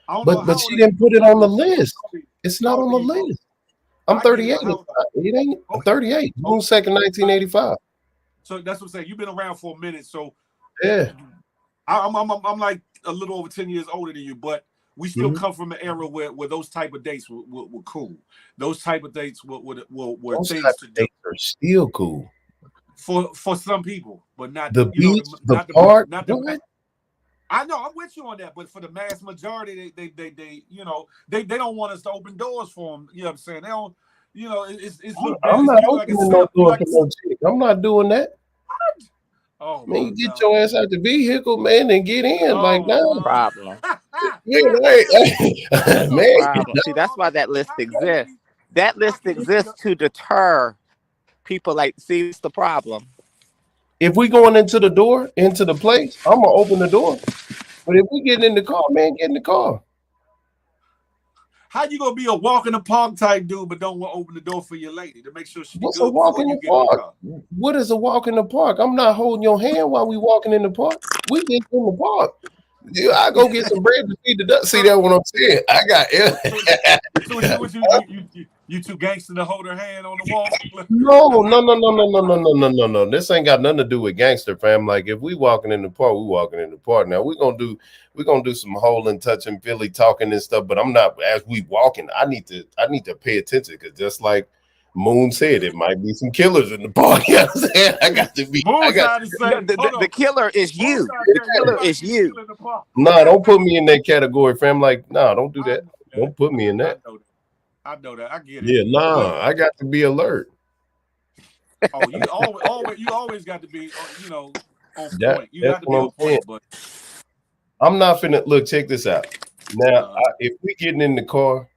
I don't know But she didn't put it on the list. It's not on the list. I'm 38. It ain't 38. June 2nd, 1985. So that's what I'm saying. You've been around for a minute, so yeah. I'm like a little over 10 years older than you, but we still come from an era where those type of dates were cool. Those type of dates were those things to do. Are still cool for some people, but not the beach, the park. Not the. I know I'm with you on that, but for the mass majority, they you know they don't want us to open doors for them. You know what I'm saying? They don't. You know, it's I'm not opening no door for no chick. I'm not doing that. Oh man, you get your ass out the vehicle, man, and get in. Like no problem. Yeah, right. Man, problem. See, that's why that list exists. That list exists to deter people. Like, see, it's the problem. If we going into the door, into the place, I'm gonna open the door. But if we get in the car, man, get in the car. How you gonna be a walk in the park type dude, but don't want to open the door for your lady to make sure she's What's good? A walk in the park? What is a walk in the park? I'm not holding your hand while we walking in the park. We get in the park. Yeah, I go get some bread to feed the duck. See that what I'm saying? I got you two gangster to hold her hand on the wall. No. This ain't got nothing to do with gangster, fam. Like if we walking in the park, we walking in the park. Now we're gonna do some holding, touching, Philly talking and stuff. But I'm not as we walking. I need to pay attention because just like Moon said, it might be some killers in the park. You know what I'm saying? I got to be. The killer is you. The killer is you. No, don't put me in that category, fam. Like, no, don't do that. Don't put me in that. I know that. I get it. Yeah, nah, I got to be alert. Oh, you always got to be, you know, on point. You got to be on point. But I'm not finna look. Check this out. Now, if we getting in the car,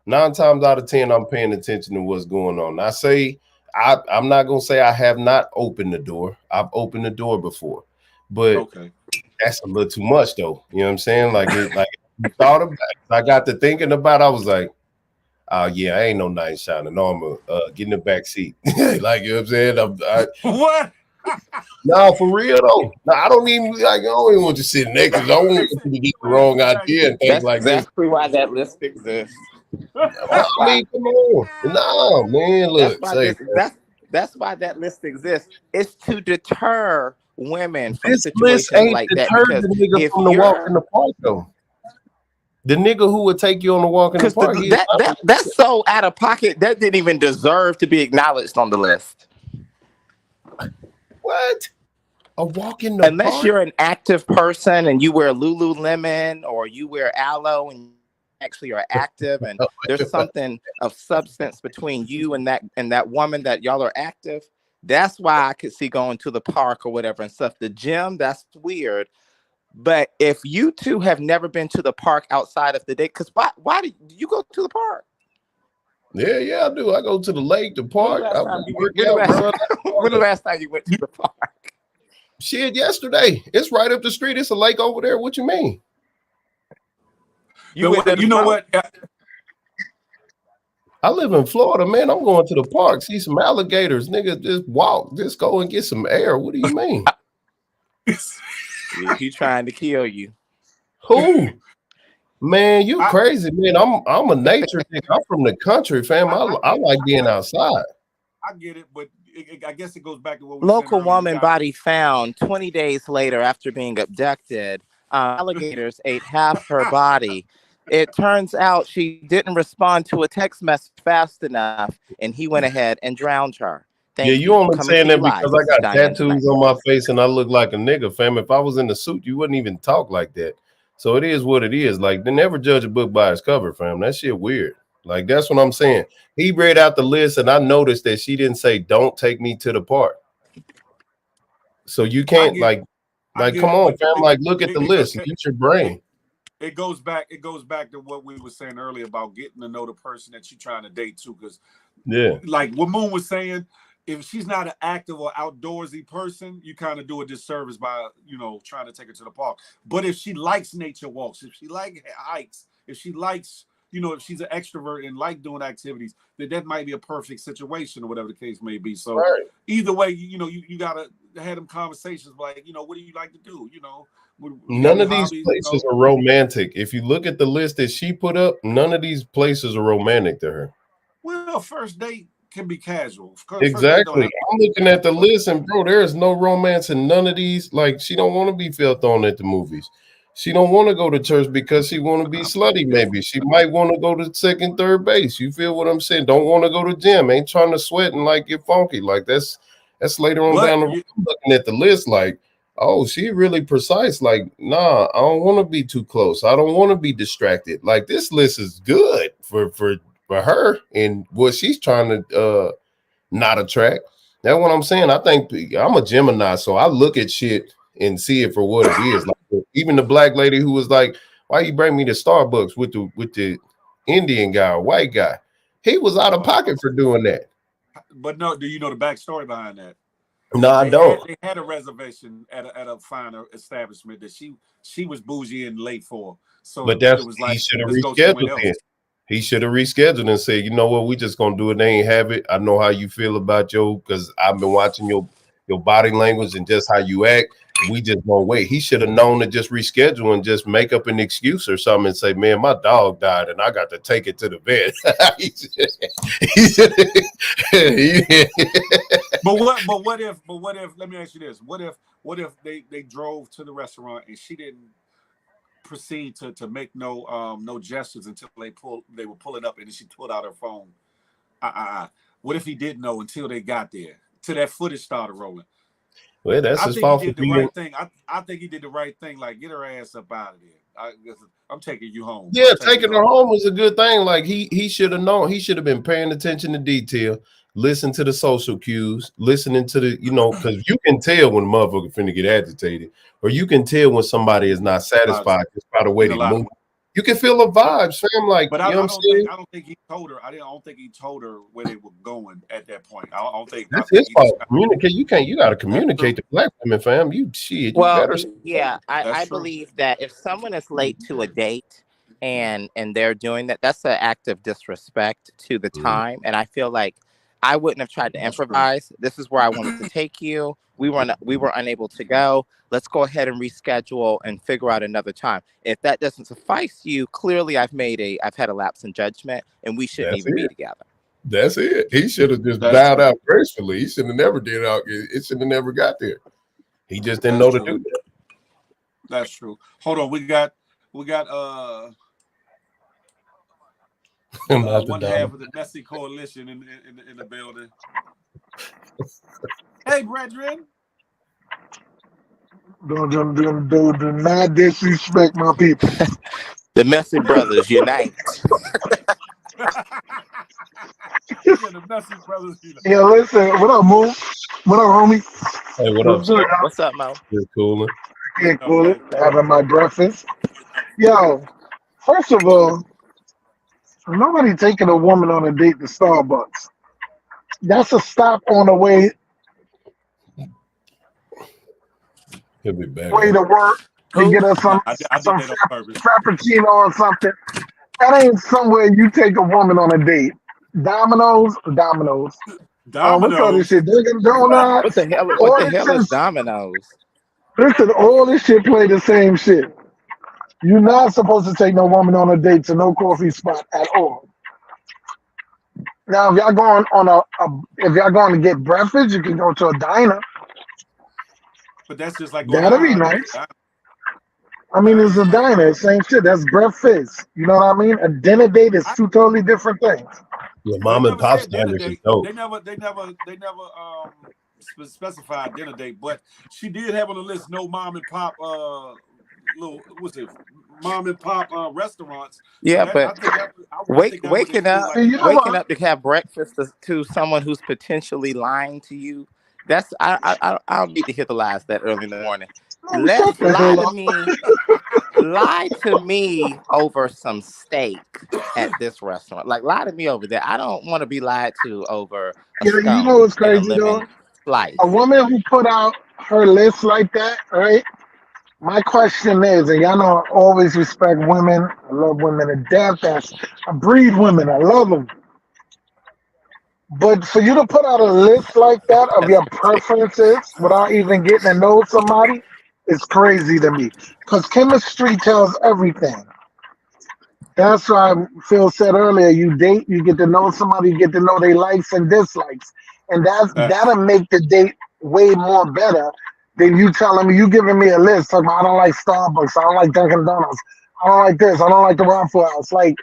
9 times out of 10, I'm paying attention to what's going on. I say, I'm not gonna say I have not opened the door. I've opened the door before, but that's a little too much, though. You know what I'm saying? Like thought about it. I got to thinking about it, I was like, oh yeah, I ain't no night shining. No, I'm get in the back seat. Like, you know what I'm saying? What? No, for real though. No, I don't even want you sitting next because I don't want you to get the wrong idea and things like this. That's exactly why that list exists. I mean, come on. No, man, look. That's why that list exists. It's to deter women from situations like that. Because the nigga from the walk in the park though. The nigga who would take you on the walk in the park. That's so out of pocket. That didn't even deserve to be acknowledged on the list. What? A walk in the Unless park? You're an active person and you wear Lululemon or you wear aloe and actually are active, and there's something of substance between you and that woman that y'all are active. That's why I could see going to the park or whatever and stuff. The gym, that's weird. But if you two have never been to the park outside of the day, because why do you go to the park? Yeah, I do. I go to the lake, the When the park. last I time you work when the out, last, run. when the last time you went to the park? Shit, yesterday. It's right up the street. It's a lake over there. What you mean? You went there You know what? I live in Florida, man. I'm going to the park, see some alligators. Nigga, just walk. Just go and get some air. What do you mean? He trying to kill you. Who? Man, you crazy, man. I'm a nature nigga. I'm from the country, fam. I like being outside. I get it, but I guess it goes back to what we Local said woman body found 20 days later after being abducted. Alligators ate half her body. It turns out she didn't respond to a text message fast enough, and he went ahead and drowned her. Yeah, you only saying that because I got tattoos on my face and I look like a nigga, fam. If I was in the suit, you wouldn't even talk like that. So it is what it is. Like, they never judge a book by its cover, fam. That shit weird. Like, that's what I'm saying. He read out the list, and I noticed that she didn't say, "Don't take me to the park." So you can't come on, fam. Like, look at the list. Use your brain. It goes back to what we were saying earlier about getting to know the person that you're trying to date too. Because like what Moon was saying, if she's not an active or outdoorsy person, you kind of do a disservice by, trying to take her to the park. But if she likes nature walks, if she likes hikes, if she likes, if she's an extrovert and like doing activities, then that might be a perfect situation or whatever the case may be. So either way, you gotta have them conversations like, what do you like to do? None of these places are romantic. If you look at the list that she put up, none of these places are romantic to her. Well, first date can be casual. Exactly. I'm looking at the list, and bro, there is no romance in none of these. Like, she don't want to be felt on at the movies. She don't want to go to church because she want to be slutty. Maybe she might want to go to second, third base. You feel what I'm saying? Don't want to go to gym. Ain't trying to sweat and like get funky. Like, that's later on down the road. I'm looking at the list like, oh, she really precise. Like, nah, I don't want to be too close. I don't want to be distracted. Like, this list is good for her and what she's trying to not attract. That's what I'm saying. I think I'm a Gemini, so I look at shit and see it for what it is. Like, even the black lady who was like, "Why you bring me to Starbucks with the Indian guy or white guy?" He was out of pocket for doing that. But no, do you know the backstory behind that? No, I don't. They had a reservation at a finer establishment that she was bougie and late for. So, but it was like, he should have rescheduled it. He should have rescheduled and said, "You know what? We just gonna do it. They ain't have it. I know how you feel about because I've been watching your body language and just how you act. We just gonna wait." He should have known to just reschedule and just make up an excuse or something and say, "Man, my dog died and I got to take it to the vet." But what if? Let me ask you this: What if they drove to the restaurant and she didn't proceed to make no gestures until they were pulling up and then she pulled out her phone? What if he didn't know until they got there, till that footage started rolling? Well, that's his fault. He did the right thing. I think he did the right thing. Like, get her ass up out of there. I'm taking you home. Yeah, taking her home was a good thing. Like, he should have known. He should have been paying attention to detail, listen to the social cues, listening to the, because you can tell when a motherfucker finna get agitated, or you can tell when somebody is not satisfied just by the way they move. You can feel the vibes, fam. Like, but I don't think he told her. I don't think he told her where they were going at that point. I don't think that's his fault. Communicate. You got to communicate to black women, fam. You better. Yeah, I believe that if someone is late to a date and they're doing that, that's an act of disrespect to the time. And I feel like I wouldn't have tried to improvise. This is where I wanted to take you. We were unable to go. Let's go ahead and reschedule and figure out another time. If that doesn't suffice you, clearly I've had a lapse in judgment, and we shouldn't even be together. That's it. He should have just bowed out gracefully. He should have never did out. It should have never got there. He just didn't know to do that. That's true. Hold on, we got one half of the messy coalition in the building. Hey, brethren. Do not disrespect my people. The Messy Brothers unite. Yeah, the Messy Brothers. Yeah, listen, what up, Moo? What up, homie? Hey, what up? What's good? What's up, Mo? Just cooling. Yeah, cool. Having my breakfast. Yo, first of all, nobody taking a woman on a date to Starbucks. That's a stop on the He'll be back. way to work to Who? get us I did some that on purpose. frappuccino or something. That ain't somewhere you take a woman on a date. Domino's. What's all this Domino's. shit? Dunkin' Donuts. What the hell is Domino's? Listen, all this shit play the same shit. You're not supposed to take no woman on a date to no coffee spot at all. Now, if y'all going on if y'all going to get breakfast, you can go to a diner. But that's just like going That'll to be a nice. I mean, it's a diner, same shit. That's breakfast. You know what I mean? A dinner date is two totally different things. Your mom and pop's dinner is dope. They never specified dinner date, but she did have on the list no mom and pop little mom and pop restaurants. Yeah, So but waking up to have breakfast to someone who's potentially lying to you. That's I don't need to hear the lies that early in the morning. Lie to me over some steak at this restaurant. Like, lie to me over there. I don't want to be lied to over a You know what's crazy though? Slice. A woman who put out her list like that, right? My question is, and y'all know I always respect women. I love women to death. I breed women. I love them. But for you to put out a list like that of your preferences without even getting to know somebody is crazy to me. Because chemistry tells everything. That's why Phil said earlier, you date, you get to know somebody, you get to know their likes and dislikes. And that'll make the date way more better than you telling me, you giving me a list, talking about, I don't like Starbucks, I don't like Dunkin' Donuts, I don't like this, I don't like the Waffle House. Like,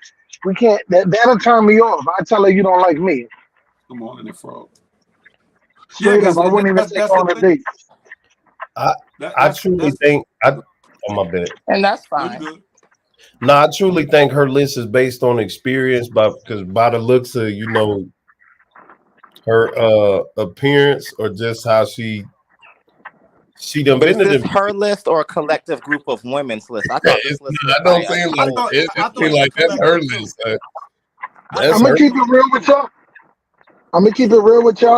we can't, that'll turn me off. I tell her you don't like me. Come on, in the frog. Straight up, I wouldn't even take on a date. I truly think on my bed. And that's fine. No, I truly think her list is based on experience, because by the looks of her appearance or just how she done. But is this her list or a collective group of women's list? I thought this list. I don't feel like it. That's her list. I'm gonna keep it real with y'all.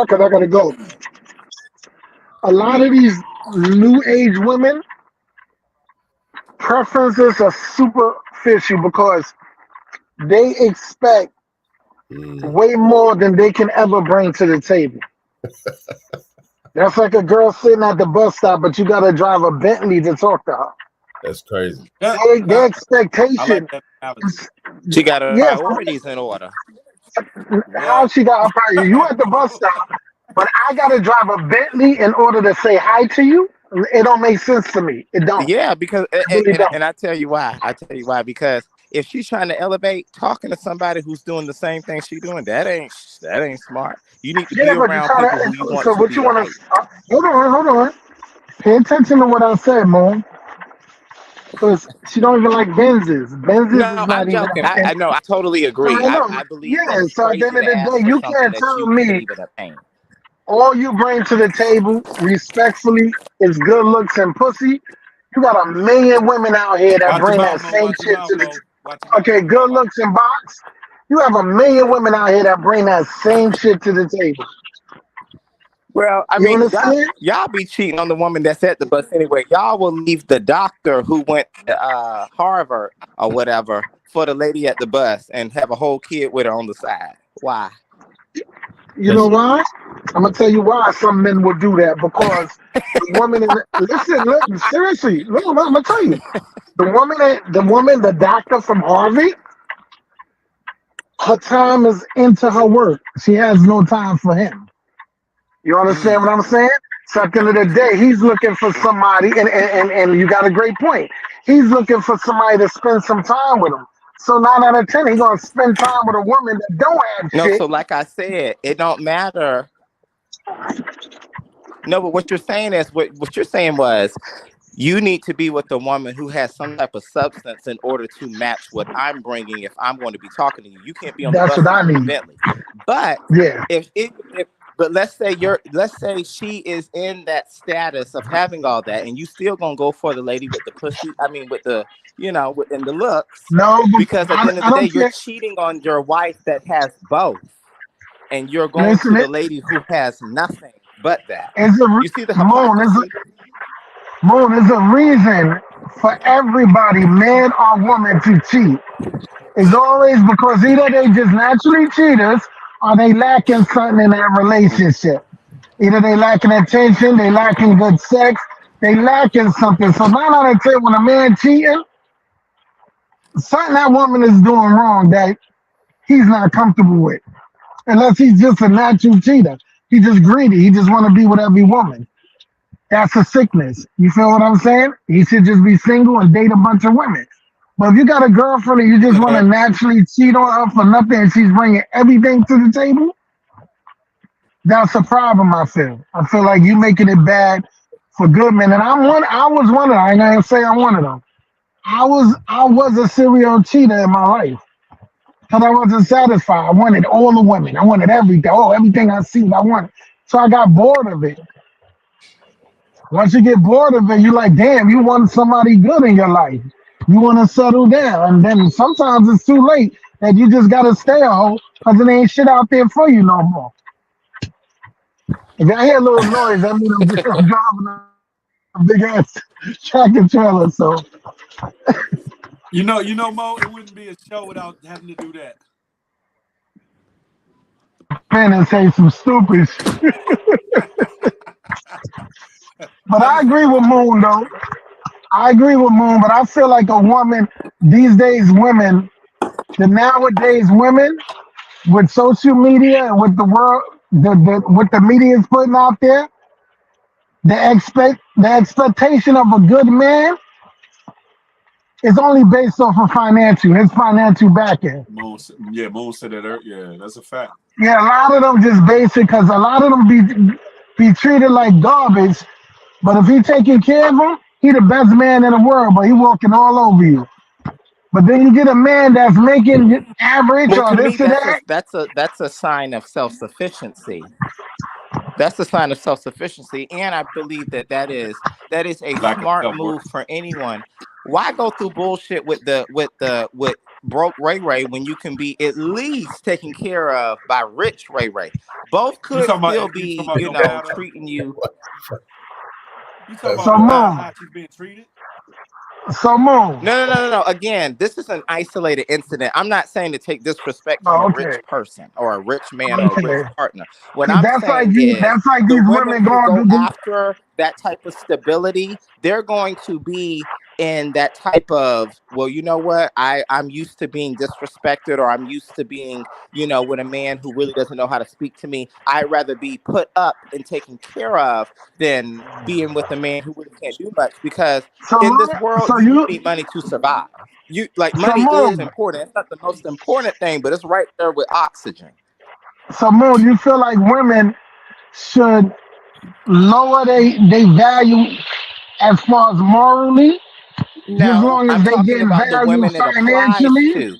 Because I gotta go. A lot of these new age women preferences are superficial because they expect way more than they can ever bring to the table. That's like a girl sitting at the bus stop, but you gotta drive a Bentley to talk to her. That's crazy. Their expectation. She got her priorities in order. How she got her priorities? You at the bus stop, but I gotta drive a Bentley in order to say hi to you. It don't make sense to me. It don't. Yeah, because and I tell you why. Because if she's trying to elevate, talking to somebody who's doing the same thing she's doing, that ain't smart. You need to be around people who you want. So what you want to? Hold on. Pay attention to what I said, Mom. Because she don't even like Benzes. Benzes is not I'm joking. I know. I totally agree. I believe. Yeah. So at the end of the day, you can't tell me. All you bring to the table, respectfully, is good looks and pussy. You got a million women out here that bring that same shit to the table. Okay, good looks and box. You have a million women out here that bring that same shit to the table. Well, I mean, y'all be cheating on the woman that's at the bus anyway. Y'all will leave the doctor who went to Harvard or whatever for the lady at the bus and have a whole kid with her on the side. Why? You know why? I'm gonna tell you why some men will do that, because the woman listen, seriously, look, I'm gonna tell you. The doctor from Harvard, her time is into her work. She has no time for him. You understand what I'm saying? So at the end of the day, he's looking for somebody, and you got a great point. He's looking for somebody to spend some time with him. So 9 out of 10, he's gonna spend time with a woman that don't have shit. No, so like I said, it don't matter. No, but what you're saying is what you're saying was You need to be with a woman who has some type of substance in order to match what I'm bringing. If I'm going to be talking to you, you can't be on the That's bus what and I I'm in the need. Bentley. But Yeah. but let's say she is in that status of having all that, and you still gonna go for the lady with the pussy. I mean, with the within the looks, No, but because at the end of I the day, don't you're care. cheating on your wife that has both, and you're going to Listen, the lady who has nothing but that. it's You see the Moon. hypocrisy? Moon is a reason for everybody, man or woman, to cheat. It's always because either they just naturally cheaters or they lacking something in their relationship. Either they lacking attention, they lacking good sex, they lacking something. So 9 out of 10, when a man cheating, something that woman is doing wrong that he's not comfortable with. Unless he's just a natural cheater. He just greedy. He just want to be with every woman. That's a sickness. You feel what I'm saying? He should just be single and date a bunch of women. But if you got a girlfriend and you just want to naturally cheat on her for nothing and she's bringing everything to the table, that's a problem, I feel. I feel like you making it bad for good men. And I was one of them. I ain't gonna say I'm one of them. I was a serial cheater in my life. Because I wasn't satisfied. I wanted all the women. I wanted everything. Oh, everything I seen, I wanted. So I got bored of it. Once you get bored of it, you're like, damn, you want somebody good in your life. You want to settle down. And then sometimes it's too late that you just got to stay a hoe because it ain't shit out there for you no more. If I hear a little noise, I mean I'm driving a big ass tractor trailer. So You know, Mo, it wouldn't be a show without having to do that. man, and say some stupid shit. But I agree with Moon though. I agree with Moon, but I feel like a woman these days, the nowadays women with social media and with the world, what the media is putting out there, the expectation of a good man is only based off of his financial backing. Moon said that earlier. Yeah, that's a fact. Yeah, a lot of them just basic because a lot of them be treated like garbage. But if he taking care of them, he the best man in the world, but he walking all over you. But then you get a man that's making average Well, or to me, this or that. that's a sign of self-sufficiency. That's a sign of self-sufficiency, and I believe that is a smart move for anyone. Why go through bullshit with broke Ray when you can be at least taken care of by rich Ray? Both could still be, treating you. You talking about how she's being treated? So Moon. No. Again, this is an isolated incident. I'm not saying to take disrespect from a rich person or a rich man or a rich partner. What I'm saying is the women who go after that type of stability, they're going to be in that type of, well, you know what? I'm used to being disrespected, or I'm used to being, with a man who really doesn't know how to speak to me. I'd rather be put up and taken care of than being with a man who really can't do much, because in this world, you need money to survive. Money is important. It's not the most important thing, but it's right there with oxygen. So Moon, you feel like women should lower they value as far as morally? No, as long as I'm they talking get about the women it applies to.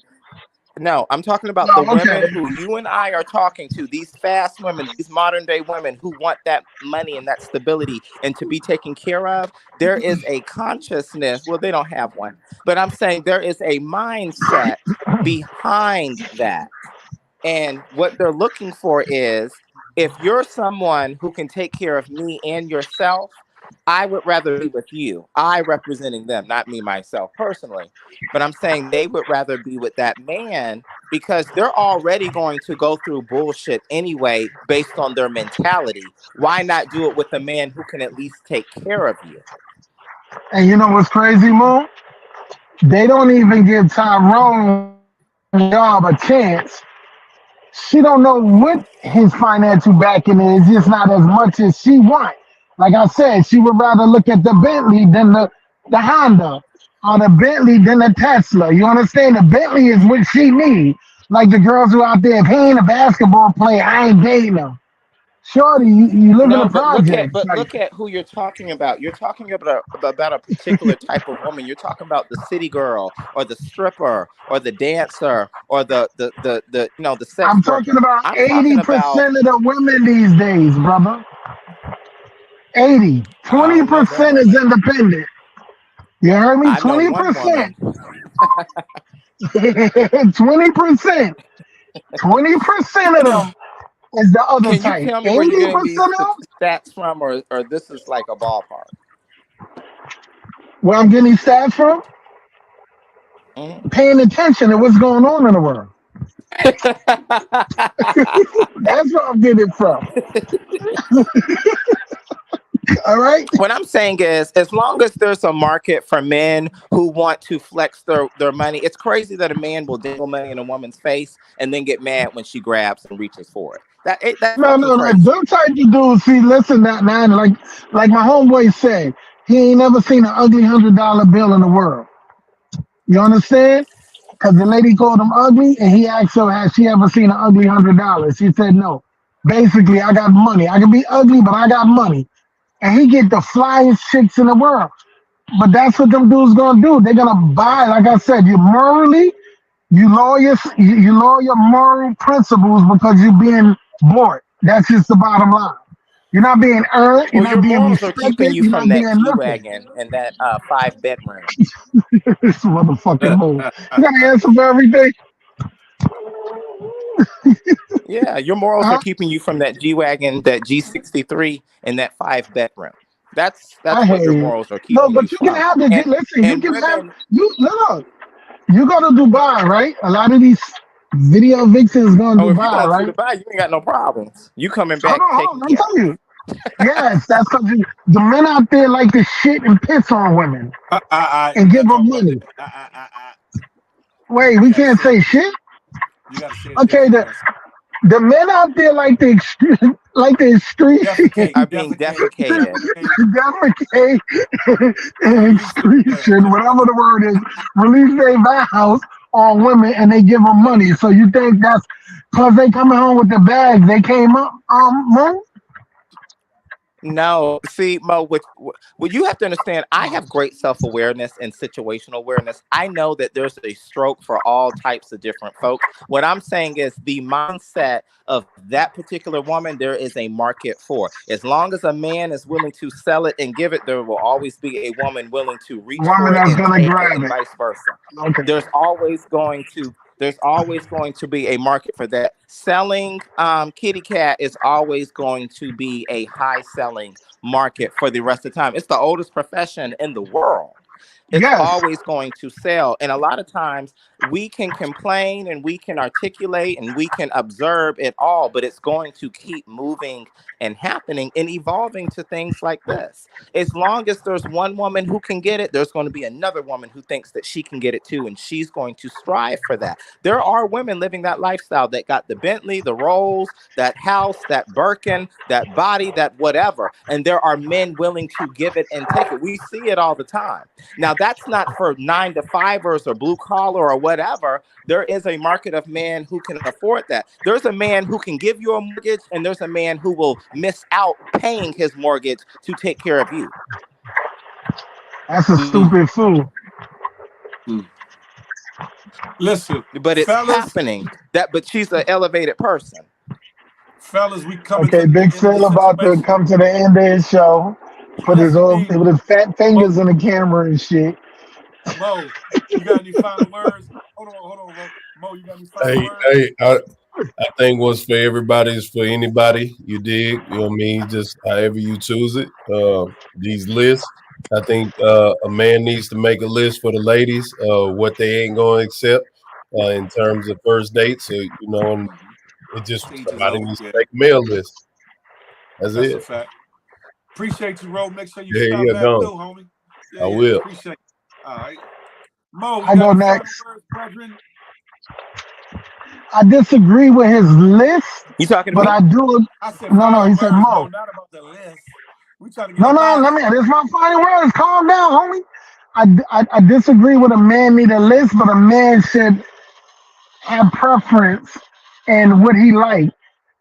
No, I'm talking about the women who you and I are talking to, these fast women, these modern day women who want that money and that stability and to be taken care of. There is a consciousness. Well, they don't have one, but I'm saying there is a mindset behind that. And what they're looking for is, if you're someone who can take care of me and yourself, I would rather be with you. I representing them, not me, myself, personally. But I'm saying they would rather be with that man because they're already going to go through bullshit anyway based on their mentality. Why not do it with a man who can at least take care of you? And you know what's crazy, Mo? They don't even give Tyrone job a chance. She don't know what his financial backing is, just not as much as she wants. Like I said, she would rather look at the Bentley than the Honda, or the Bentley than the Tesla. You understand? The Bentley is what she needs. Like the girls who out there, if he ain't a basketball player, I ain't dating him. Shorty, you live in No, the but look at projects. Like, who you're talking about. You're talking about a particular type of woman. You're talking about the city girl or the stripper or the dancer or the the sex I'm talking worker. about I'm talking about 80% of the women these days, brother. 80. I don't know that 20% is woman. independent. You heard me? I know one 20%. woman. 20%. 20% of them is the other Can you type. tell me where you're getting 80% these of them, stats from, or this is like a ballpark? where I'm getting these stats from, Mhm. paying attention to what's going on in the world. That's where I'm getting it from. All right? What I'm saying is, as long as there's a market for men who want to flex their money, it's crazy that a man will dangle money in a woman's face and then get mad when she grabs and reaches for it. That's No, fucking no, no. crazy. Them type of dudes, see, listen, that man, like my homeboy said, he ain't never seen an ugly $100 bill in the world. You understand? Because the lady called him ugly, and he asked her, has she ever seen an ugly $100? She said no. Basically, I got money. I can be ugly, but I got money. And he get the flyest chicks in the world. But that's what them dudes gonna do. They're gonna buy, like I said, you morally, you lower your moral principles because you're being bought. That's just the bottom line. You're not being earned. You're Well, not your being morals are keeping respected. you You're from not that being G nothing. wagon and that 5 bedroom. This motherfucking move. You gotta answer for everything. Yeah, your morals are Huh? keeping you from that G wagon, that G63, and that 5 bedroom. I That's what hear your you. morals are No, keeping you but you can from. have the And listen. You and can have women. you. Look, you go to Dubai, right? A lot of these video vixens going to Oh, if you Dubai, going to right? Dubai, you ain't got no problems. You coming Hold back on, hold taken on. Let me care tell you. Yes, that's because the men out there like to shit and piss on women and We're give not them talking about money. that. Wait, You we gotta can't say it say different. shit. You gotta say it Okay, different. You gotta the men out there like the like the extreme defecate, are being defecate, defecated. defecate, defecate and release themselves. excretion, whatever the word is, release their vows on women and they give them money. So you think that's because they coming home with the bags they came up money? No, see, Mo, what you have to understand, I have great self-awareness and situational awareness. I know that there's a stroke for all types of different folks. What I'm saying is the mindset of that particular woman, there is a market for. As long as a man is willing to sell it and give it, there will always be a woman willing to reach Woman for it that's and gonna take it, grab and it. vice versa. Okay. There's always going to be a market for that. Selling kitty cat is always going to be a high selling market for the rest of the time. It's the oldest profession in the world. It's Yes. always going to sell. And a lot of times we can complain and we can articulate and we can observe it all, but it's going to keep moving and happening and evolving to things like this. As long as there's one woman who can get it, there's going to be another woman who thinks that she can get it too, and she's going to strive for that. There are women living that lifestyle that got the Bentley, the Rolls, that house, that Birkin, that body, that whatever. And there are men willing to give it and take it. We see it all the time. Now, that's not for 9-to-5ers or blue collar or whatever. There is a market of men who can afford that. There's a man who can give you a mortgage, and there's a man who will miss out paying his mortgage to take care of you. That's a stupid fool. Listen, But it's fellas, happening. But she's an elevated person. fellas, we coming Okay, to the Big end of the Phil about to situation. come to the end of his show. Put his Listen, old me, with his fat Mo, fingers in the camera and shit. Mo, you got any final words? Hold on, Mo, you got any final Hey, words? hey, I think what's for everybody is for anybody. You dig? You know what I mean? Just however you choose it. These lists. I think a man needs to make a list for the ladies, what they ain't gonna accept in terms of first dates. So and it just Teach his somebody own. needs to Yeah, make a mail list. That's that's a it. fact. Appreciate you, Ro. Make sure you Yeah, stop yeah, back done. through, homie. I Yeah. will. Appreciate it. All right. Mo, you I got go any final next. words, brethren? I disagree with his list, You talking to but me? I do. I said No. final He said words, Mo, Mo. not about the list. We trying to get No. up out of Let me. here. This is my final words. Calm down, homie. I disagree with a man need a list, but a man should have preference and what he like.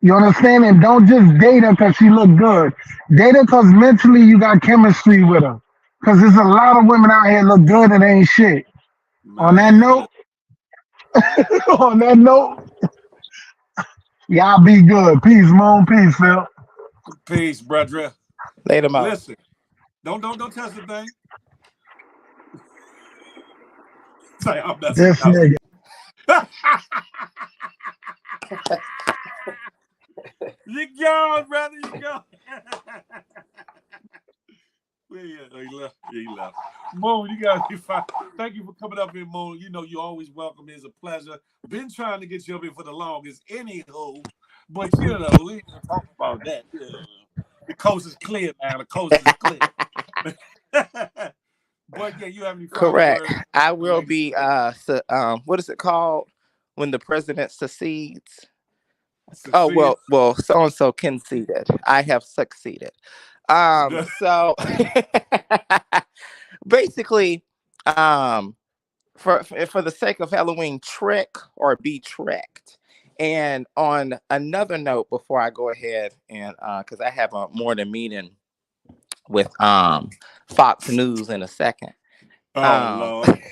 You understand? And don't just date her because she look good. Date her because mentally you got chemistry with her. Because there's a lot of women out here look good and ain't shit. On that Man, note, on that note, y'all be good. Peace, Moon. Peace, Phil. peace, brother. Later, Mo. Listen, don't touch the thing. Say I'm messing This up. nigga. You gone, brother. You gone. Well, yeah, he left. Yeah, he left. Moon, you gotta be fine. Thank you for coming up here, Moon. You know you're always welcome. It's a pleasure. Been trying to get you up here for the longest, anywho. But we ain't gonna talk about that. Yeah. The coast is clear now. The coast is clear. But yeah, you have any final Correct. words? I will be. What is it called when the president secedes? Oh Succeed. well, so and so conceded. I have succeeded. So basically, for the sake of Halloween, trick or be tricked. And on another note, before I go ahead and because I have a morning meeting with Fox News in a second. Oh Um, Lord.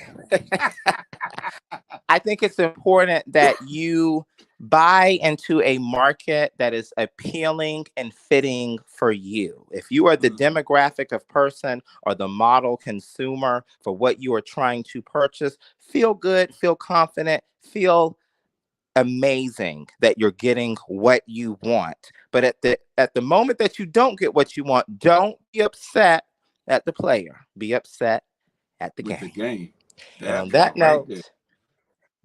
I think it's important that you buy into a market that is appealing and fitting for you. If you are the demographic of person or the model consumer for what you are trying to purchase, feel good, feel confident, feel amazing that you're getting what you want. But at the moment that you don't get what you want, don't be upset at the player. Be upset at the With the game. game. And on That that part right there. note,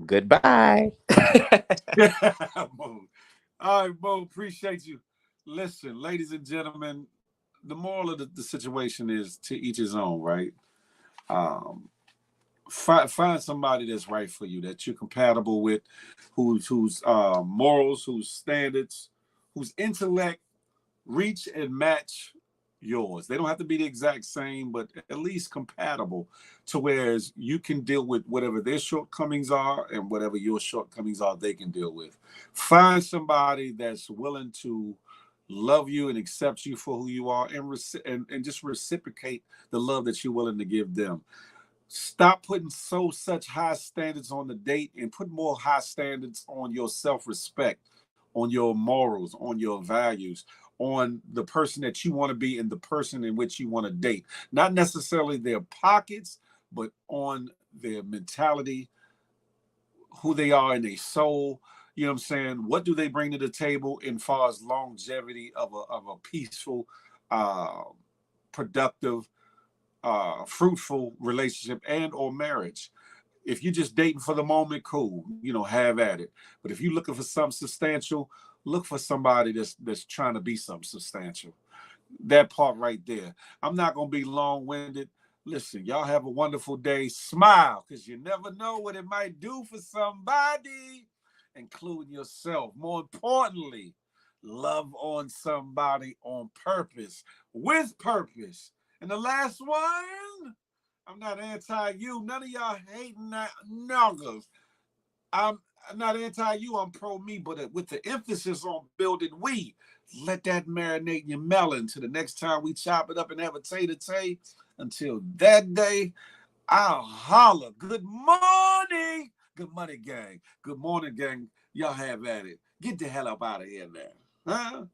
goodbye. Mo. All right, Mo, appreciate you. Listen, ladies and gentlemen, the moral of the situation is to each his own, right? Um, find somebody that's right for you, that you're compatible with, whose morals, whose standards, whose intellect reach and match yours. They don't have to be the exact same, but at least compatible to whereas you can deal with whatever their shortcomings are and whatever your shortcomings are, they can deal with. Find somebody that's willing to love you and accept you for who you are and just reciprocate the love that you're willing to give them. Stop putting such high standards on the date and put more high standards on your self-respect, on your morals, on your values, on the person that you want to be and the person in which you want to date. Not necessarily their pockets, but on their mentality, who they are in their soul. You know what I'm saying? What do they bring to the table in far as longevity of a peaceful, productive, fruitful relationship and or marriage. If you're just dating for the moment, cool, have at it. But if you're looking for something substantial, look for somebody that's trying to be something substantial. That part right there. I'm not gonna be long-winded. Listen, y'all have a wonderful day. Smile, because you never know what it might do for somebody, including yourself. More importantly, love on somebody on purpose, with purpose. And the last one, I'm not anti-you. None of y'all hating that nuggers. I'm not anti-you. I'm pro-me, but with the emphasis on building we. Let that marinate in your melon till the next time we chop it up and have a tay-to-tay. Until that day, I'll holler. Good morning. Good morning, gang. Good morning, gang. Y'all have at it. Get the hell up out of here now. Huh?